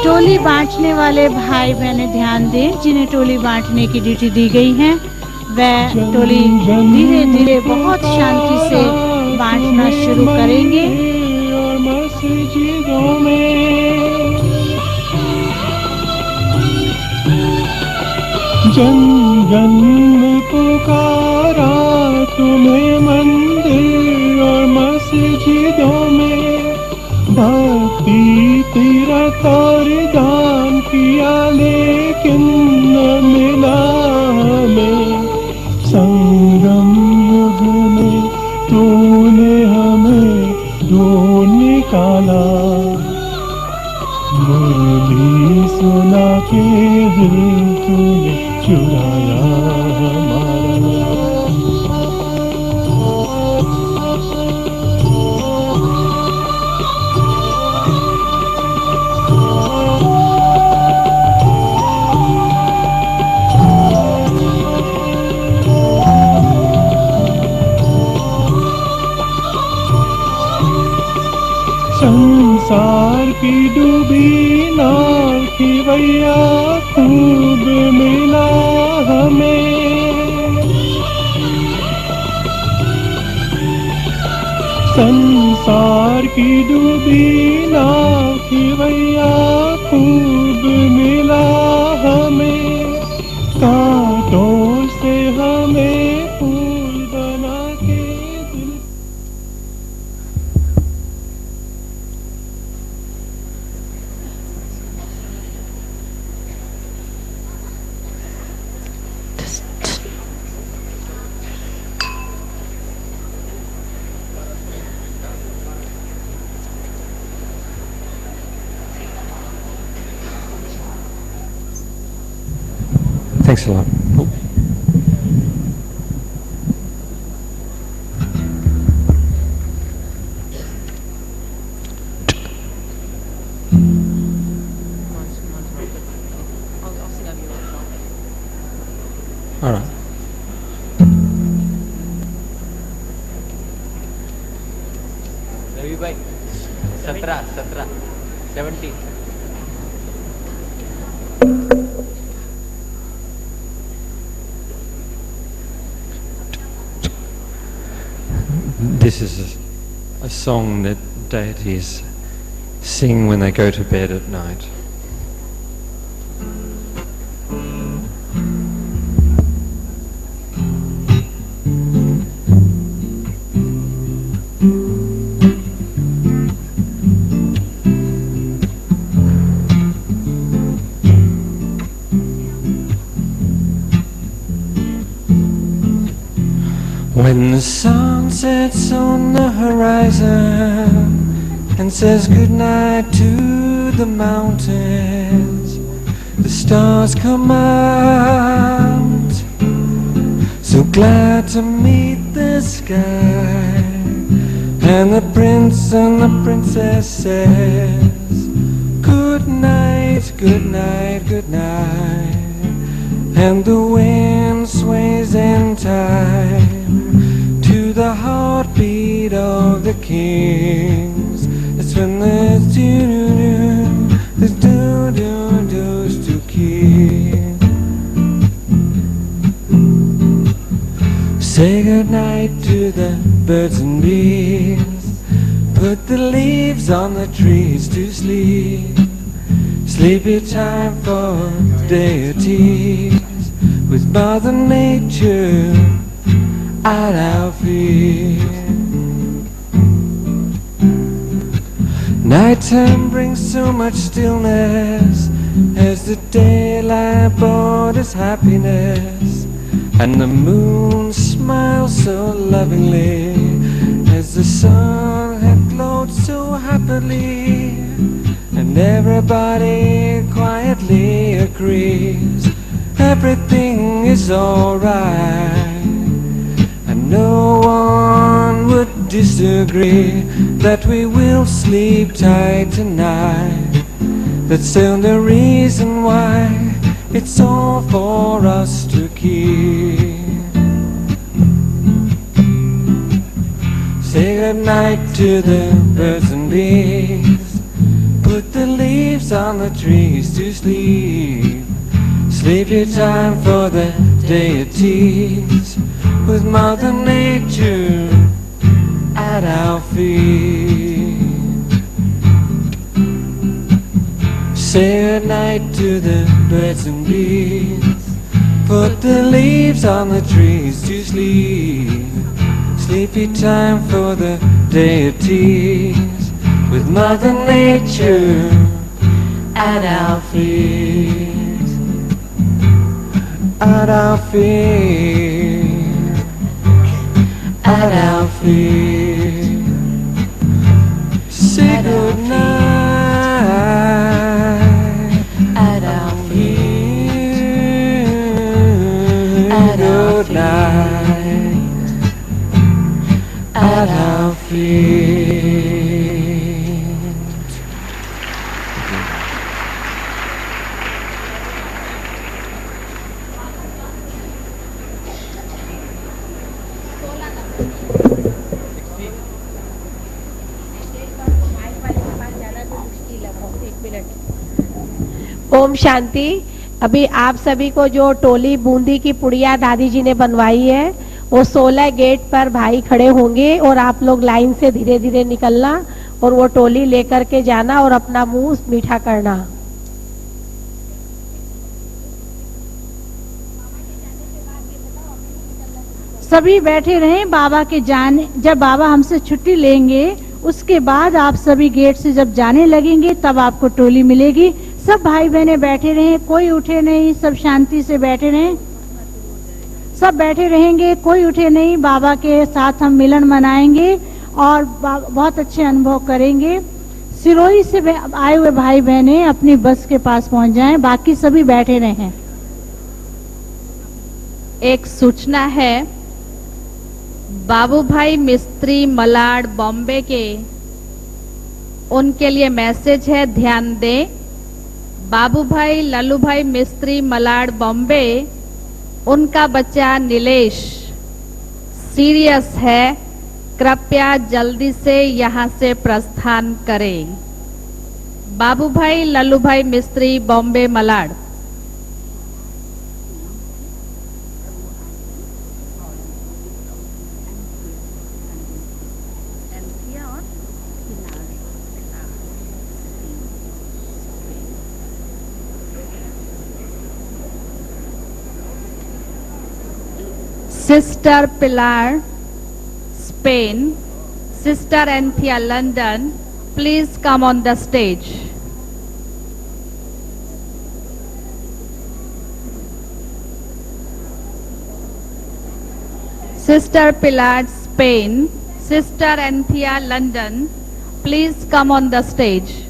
टोली बांटने वाले भाई बहनें ध्यान दें, जिन्हें टोली बांटने की ड्यूटी दी गई है, वह टोली धीरे धीरे बहुत शांति से बांटना शुरू करेंगे। मस्जिदों में जन जन में पुकारा तुम्हें, मंदिर और मस्जिदों में भक्ति तीरथ और दान किया, लेकिन न मिला हमें। संगम युग में तूने हमें ढूंढ निकाला, मुरली सुना के दिल तूने चुराया हमारा। संसार की डूबी नाव की भैया खूब मिला हम संसार की डूबी नाव खिवैया खूब मिला हमें, कांटों से हमें फूल बना के दिल। Thanks a lot. All right. Ravi भाई 17 This is a song that deities sing when they go to bed at night. When the sun sets on the horizon and says goodnight to the mountains, the stars come out, so glad to meet the sky, and the prince and the princess says good night, good night, good night, and the wind sways in time to the heartbeat of the kings. That's when the do-do-do's to king. Say goodnight to the birds and bees, put the leaves on the trees to sleep. Sleepy time for deities with Mother Nature at our feet. Nighttime brings so much stillness as the daylight brought us happiness, and the moon smiles so lovingly as the sun had glowed so happily, and everybody quietly agrees everything is alright, and no one would disagree that we will sleep tight tonight. That's the only reason why it's all for us to keep. Say goodnight to the birds and bees, put the leaves on the trees to sleep. Sleepy time for the deities with Mother Nature at our feet. Say goodnight to the birds and bees, put the leaves on the trees to sleep. Sleepy time for the deities with Mother Nature at our feet. At our feet, at our feet. Say good night at our feet. Good night at our feet. Om Shanti. अभी आप सभी को जो टोली बूंदी की पुड़िया दादी जी ने बनवाई है वो 16 गेट पर भाई खड़े होंगे और आप लोग लाइन से धीरे धीरे निकलना और वो टोली लेकर के जाना और अपना मुंह मीठा करना। सभी बैठे रहें बाबा के जाने, जब बाबा हमसे छुट्टी लेंगे उसके बाद आप सभी गेट से जब जाने लगेंगे तब आपको टोली मिलेगी। सब भाई बहने बैठे रहें, कोई उठे नहीं, सब शांति से बैठे रहें, सब बैठे रहेंगे, कोई उठे नहीं। बाबा के साथ हम मिलन मनाएंगे और बहुत अच्छे अनुभव करेंगे। सिरोही से आए हुए भाई बहने अपनी बस के पास पहुंच जाएं, बाकी सभी बैठे रहें। एक सूचना है, बाबू भाई मिस्त्री मलाड बॉम्बे के, उनके लिए मैसेज है, ध्यान दें। बाबू भाई लल्लू भाई मिस्त्री मलाड बॉम्बे, उनका बच्चा नीलेश सीरियस है, कृपया जल्दी से यहाँ से प्रस्थान करें। बाबू भाई लल्लू भाई मिस्त्री Bombay Malad. Sister Pilar, Spain, Sister Anthea, London, please come on the stage. Sister Pilar, Spain, Sister Anthea, London, please come on the stage.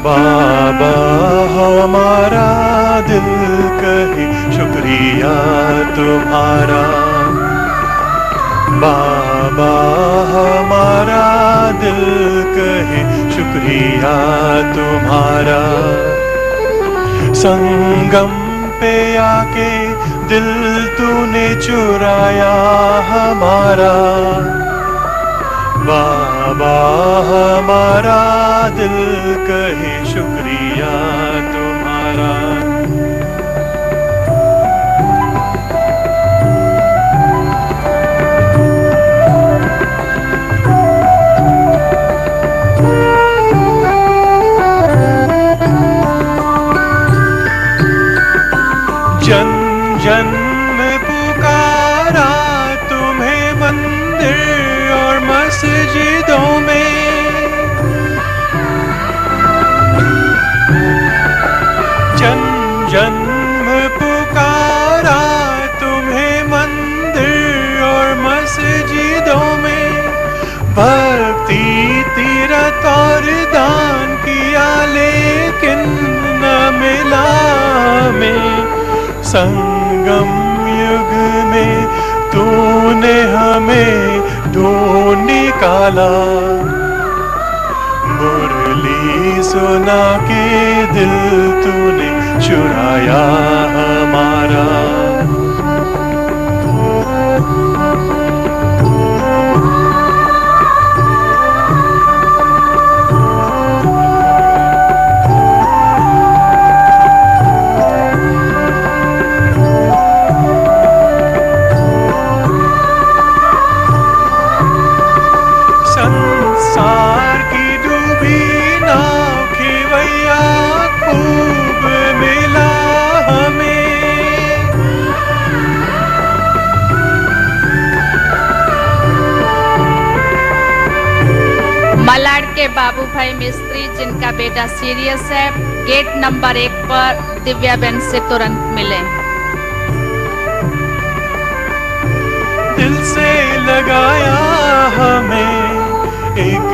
बाबा हमारा दिल कहे शुक्रिया तुम्हारा, बाबा हमारा दिल कहे शुक्रिया तुम्हारा। संगम पे आके दिल तूने चुराया हमारा, बाबा हमारा दिल कहे शुक्रिया तुम्हारा। जन जन्म पुकारा तुम्हें मंदिर और मस्जिदों में, जन जन्म पुकारा तुम्हें मंदिर और मस्जिदों में। भक्ति तीरथ और दान किया लेकिन न मिला हमें। संगम युग में तूने हमें ढूंढ निकाला, मुरली सुना के दिल तूने चुराया हमारा। संसार की डूबी नाव खेवैया खूब मिला हमें। मलाड के बाबू भाई मिस्त्री जिनका बेटा सीरियस है, गेट नंबर 1 पर दिव्याबेन से तुरंत मिले। दिल से लगाया हमें एक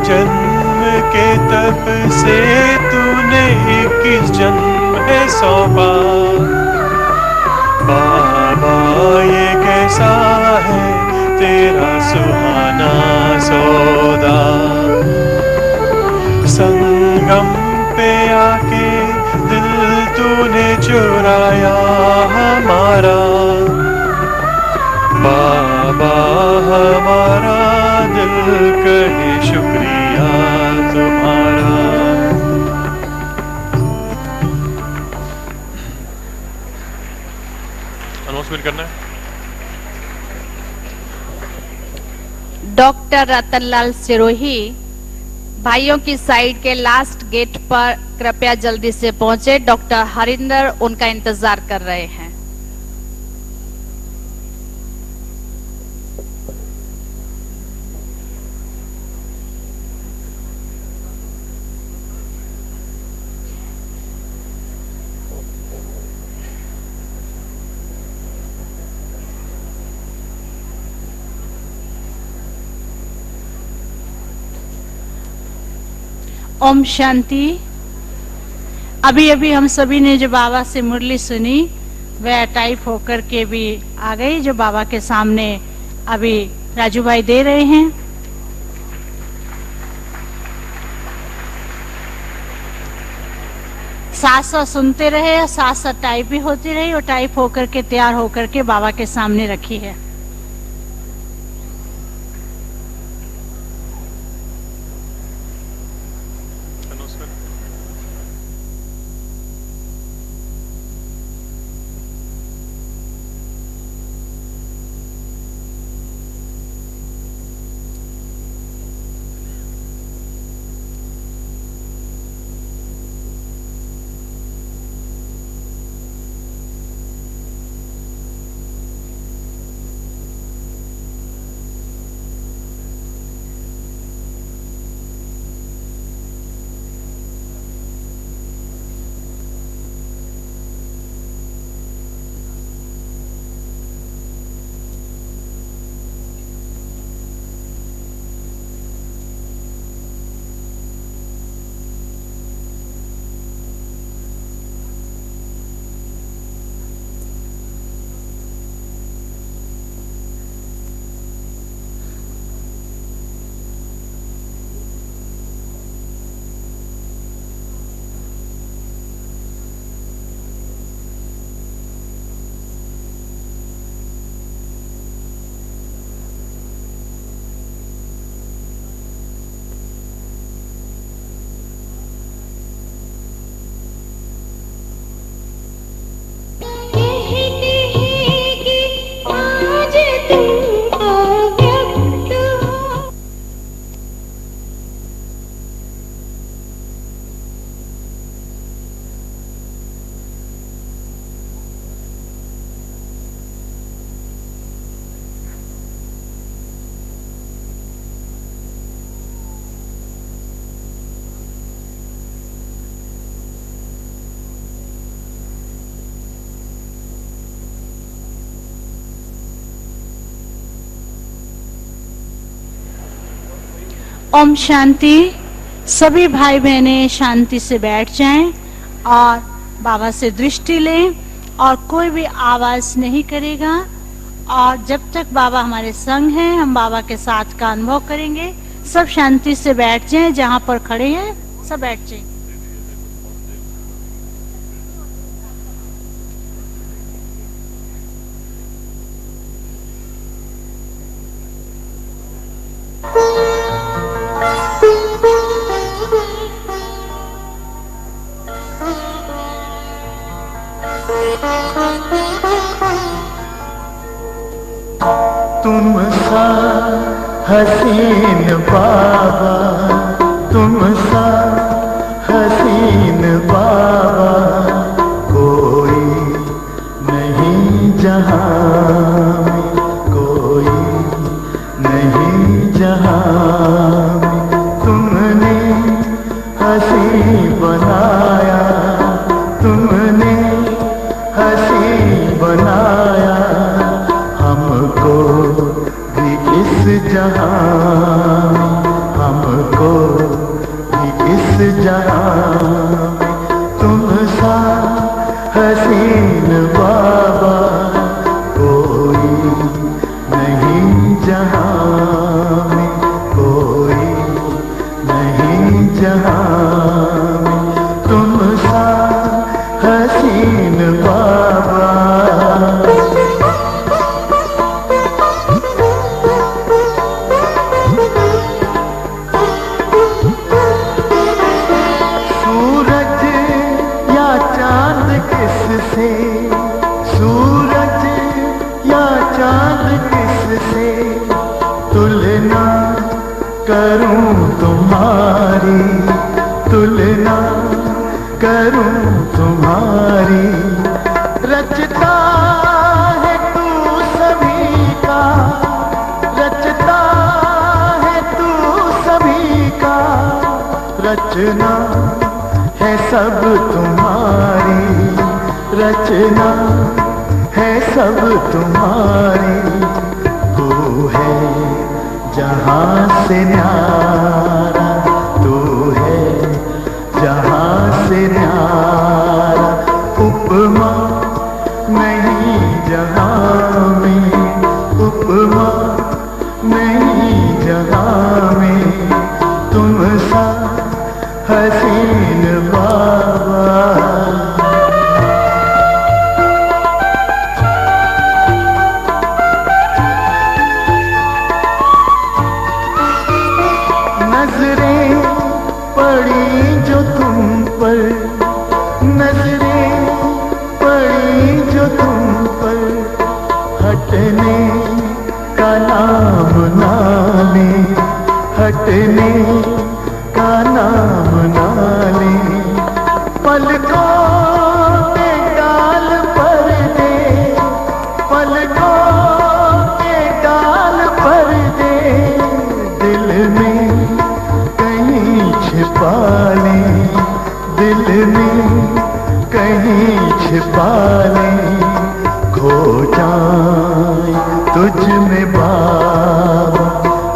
जन्म के तप से तूने 21 जन्म है सौंपा। बाबा ये कैसा है तेरा सुहाना सौदा, संगम पे आके दिल तूने चुराया हमारा। बाबा हमारा दिल कहे शुक्रिया तुम्हारा। अनाउंसमेंट करना है। डॉक्टर रतनलाल सिरोही भाइयों की साइड के लास्ट गेट पर कृपया जल्दी से पहुंचे। डॉक्टर हरिंदर उनका इंतजार कर रहे हैं। ओम शांति। अभी अभी हम सभी ने जो बाबा से मुरली सुनी वह टाइप होकर के भी आ गई, जो बाबा के सामने अभी राजू भाई दे रहे हैं। साथ साथ सुनते रहे, साथ साथ टाइप भी होती रही और टाइप होकर के तैयार होकर के बाबा के सामने रखी है। ओम शांति। सभी भाई बहनें शांति से बैठ जाएं और बाबा से दृष्टि लें और कोई भी आवाज नहीं करेगा। और जब तक बाबा हमारे संग हैं हम बाबा के साथ का अनुभव करेंगे। सब शांति से बैठ जाएं, जहां पर खड़े हैं सब बैठ जाएं। तुम सा हसीन बाबा, तुम सा हसीन बाबा कोई नहीं जहां में, कोई नहीं जहां में। तुमने हसी बनाया, तुमने हसी बनाया हमको भी इस जहां। जहां में तुम सा हसीन बाबा कोई नहीं, जहां में कोई नहीं, जहां में तुम सा हसीन बाबा। किससे सूरज या चांद किससे तुलना करूं तुम्हारी, तुलना करूं तुम्हारी। रचता है तू सभी का, रचता है तू सभी का, रचना है सब तुम्हारी, रचना है सब तुम्हारी। तू है जहां से न्यारा, तू है जहां से न्यारा। उपमा नहीं जहां में, उपमा नहीं जहां में तुम सा हसीन बाबा। नजरें पड़ी जो तुम पर, नजरें पड़ी जो तुम पर, हटने का नाम ना ले, हटने का नाम ना ले। पलकों के डाल पर दे, पलकों के डाल पर दे, दिल में कहीं छिपा ले, दिल में कहीं छिपा ले। खो जाए तुझ में बाबा,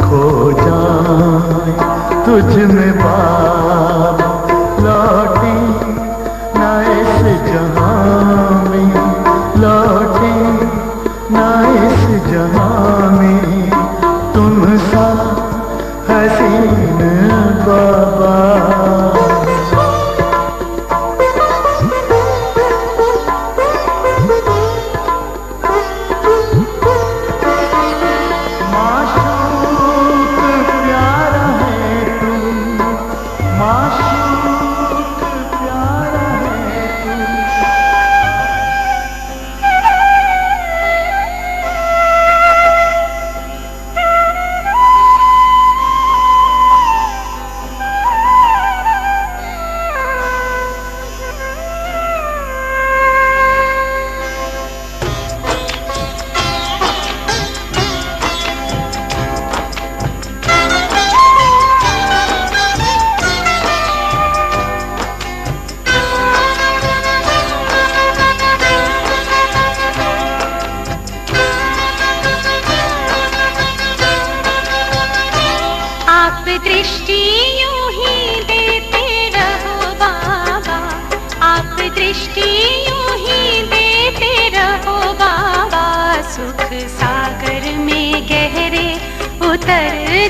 खो जाए तुझ में बाबा। लौटे ना इस जहां में, लौटे ना इस जहां में तुम सा हसीन बाबा।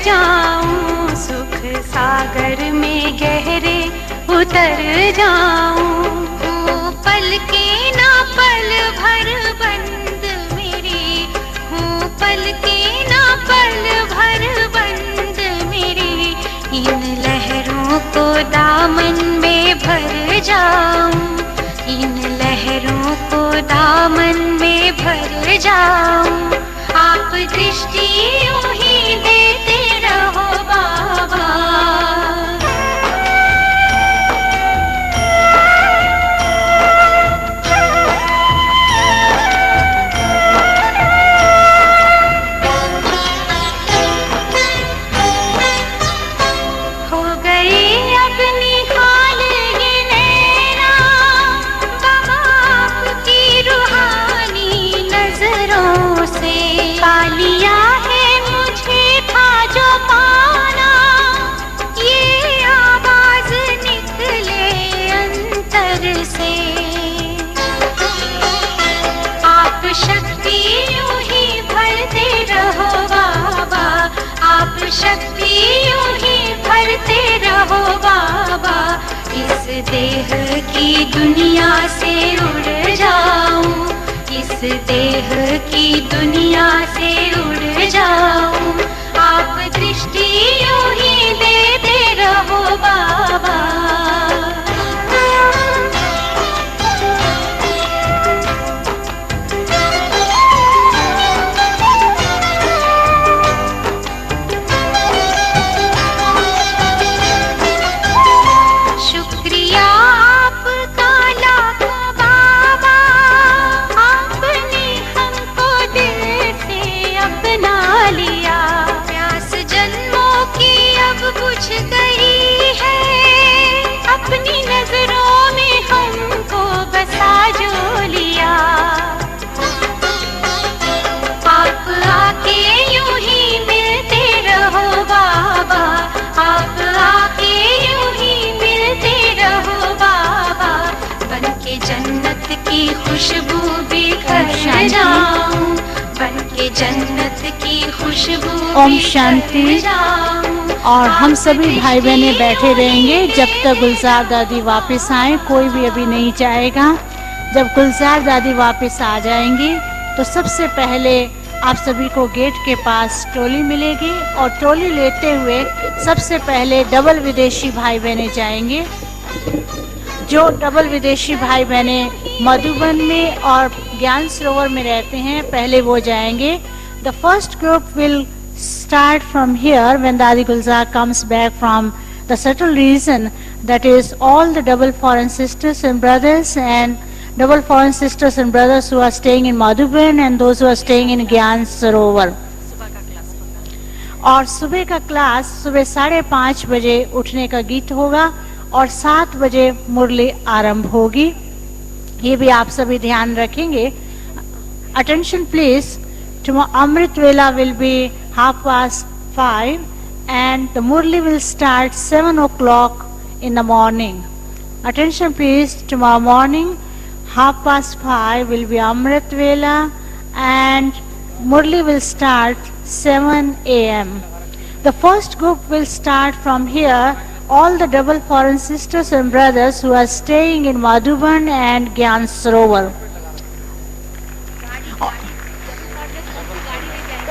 जाऊं, सुख सागर में गहरे उतर जाऊं। हूँ पल के ना पल भर बंद मेरी, हूँ पल के ना पल भर बंद मेरी। इन लहरों को दामन में भर जाऊं, इन लहरों को दामन में भर जाऊं। आप दृष्टि यूं ही देते रहो बाबा। हो गई अपनी हाल ये नैना बाबा आपकी रूहानी नजरों से। पा लिया है मुझे था रहो बाबा, इस देह की दुनिया से उड़ जाऊं, इस देह की दुनिया से उड़ जाऊं। आप दृष्टि यूं ही देते रहो बाबा। शुक्रिया आपका लाखों बाबा, आपने हमको दिल से अपना लिया। प्यास जन्मों की अब बुझ गई है, अपनी नजरों में हमको बसा जो लिया। आप आके यूं ही मिलते रहो बाबा, आप आके यूं ही मिलते रहो बाबा। बनके जन्नत की खुशबू बिखर जाऊं, बनके जन्नत की खुशबू ओम शांति। और हम सभी भाई बहने बैठे रहेंगे जब तक गुलजार दादी वापस आए। कोई भी अभी नहीं जाएगा। जब गुलजार दादी वापस आ जाएंगी तो सबसे पहले आप सभी को गेट के पास टोली मिलेगी और टोली लेते हुए सबसे पहले डबल विदेशी भाई बहने जाएंगे। जो डबल विदेशी भाई बहने मधुबन में और ज्ञान सरोवर में रहते हैं, पहले वो जाएंगे। The first group will start from here when Dadi Gulzar comes back from the settled region, that is all the double foreign sisters and brothers and double foreign sisters and brothers who are staying in Madhuban and those who are staying in Gyan Sarovar. और सुबह का class सुबह 5:30 बजे उठने का गीत होगा और 7 बजे मुरली आरंभ होगी। ये भी आप सभी ध्यान रखेंगे। Attention please, tomorrow Amrit Vela will be 5:30 and the Murli will start 7 o'clock in the morning. Attention please, tomorrow morning 5:30 will be Amrit Vela and Murli will start 7 a.m. The first group will start from here, all the double foreign sisters and brothers who are staying in Madhuban and Gyan Sarovar.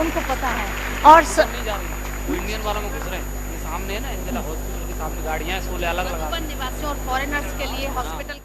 उनको पता है और Indian वालों में घुस रहे हैं। ये सामने है ना, इंदिरा हॉस्पिटल के सामने गाड़ियां हैं, 16 अलग लगा। निवासियों और फॉरेनर्स के लिए हॉस्पिटल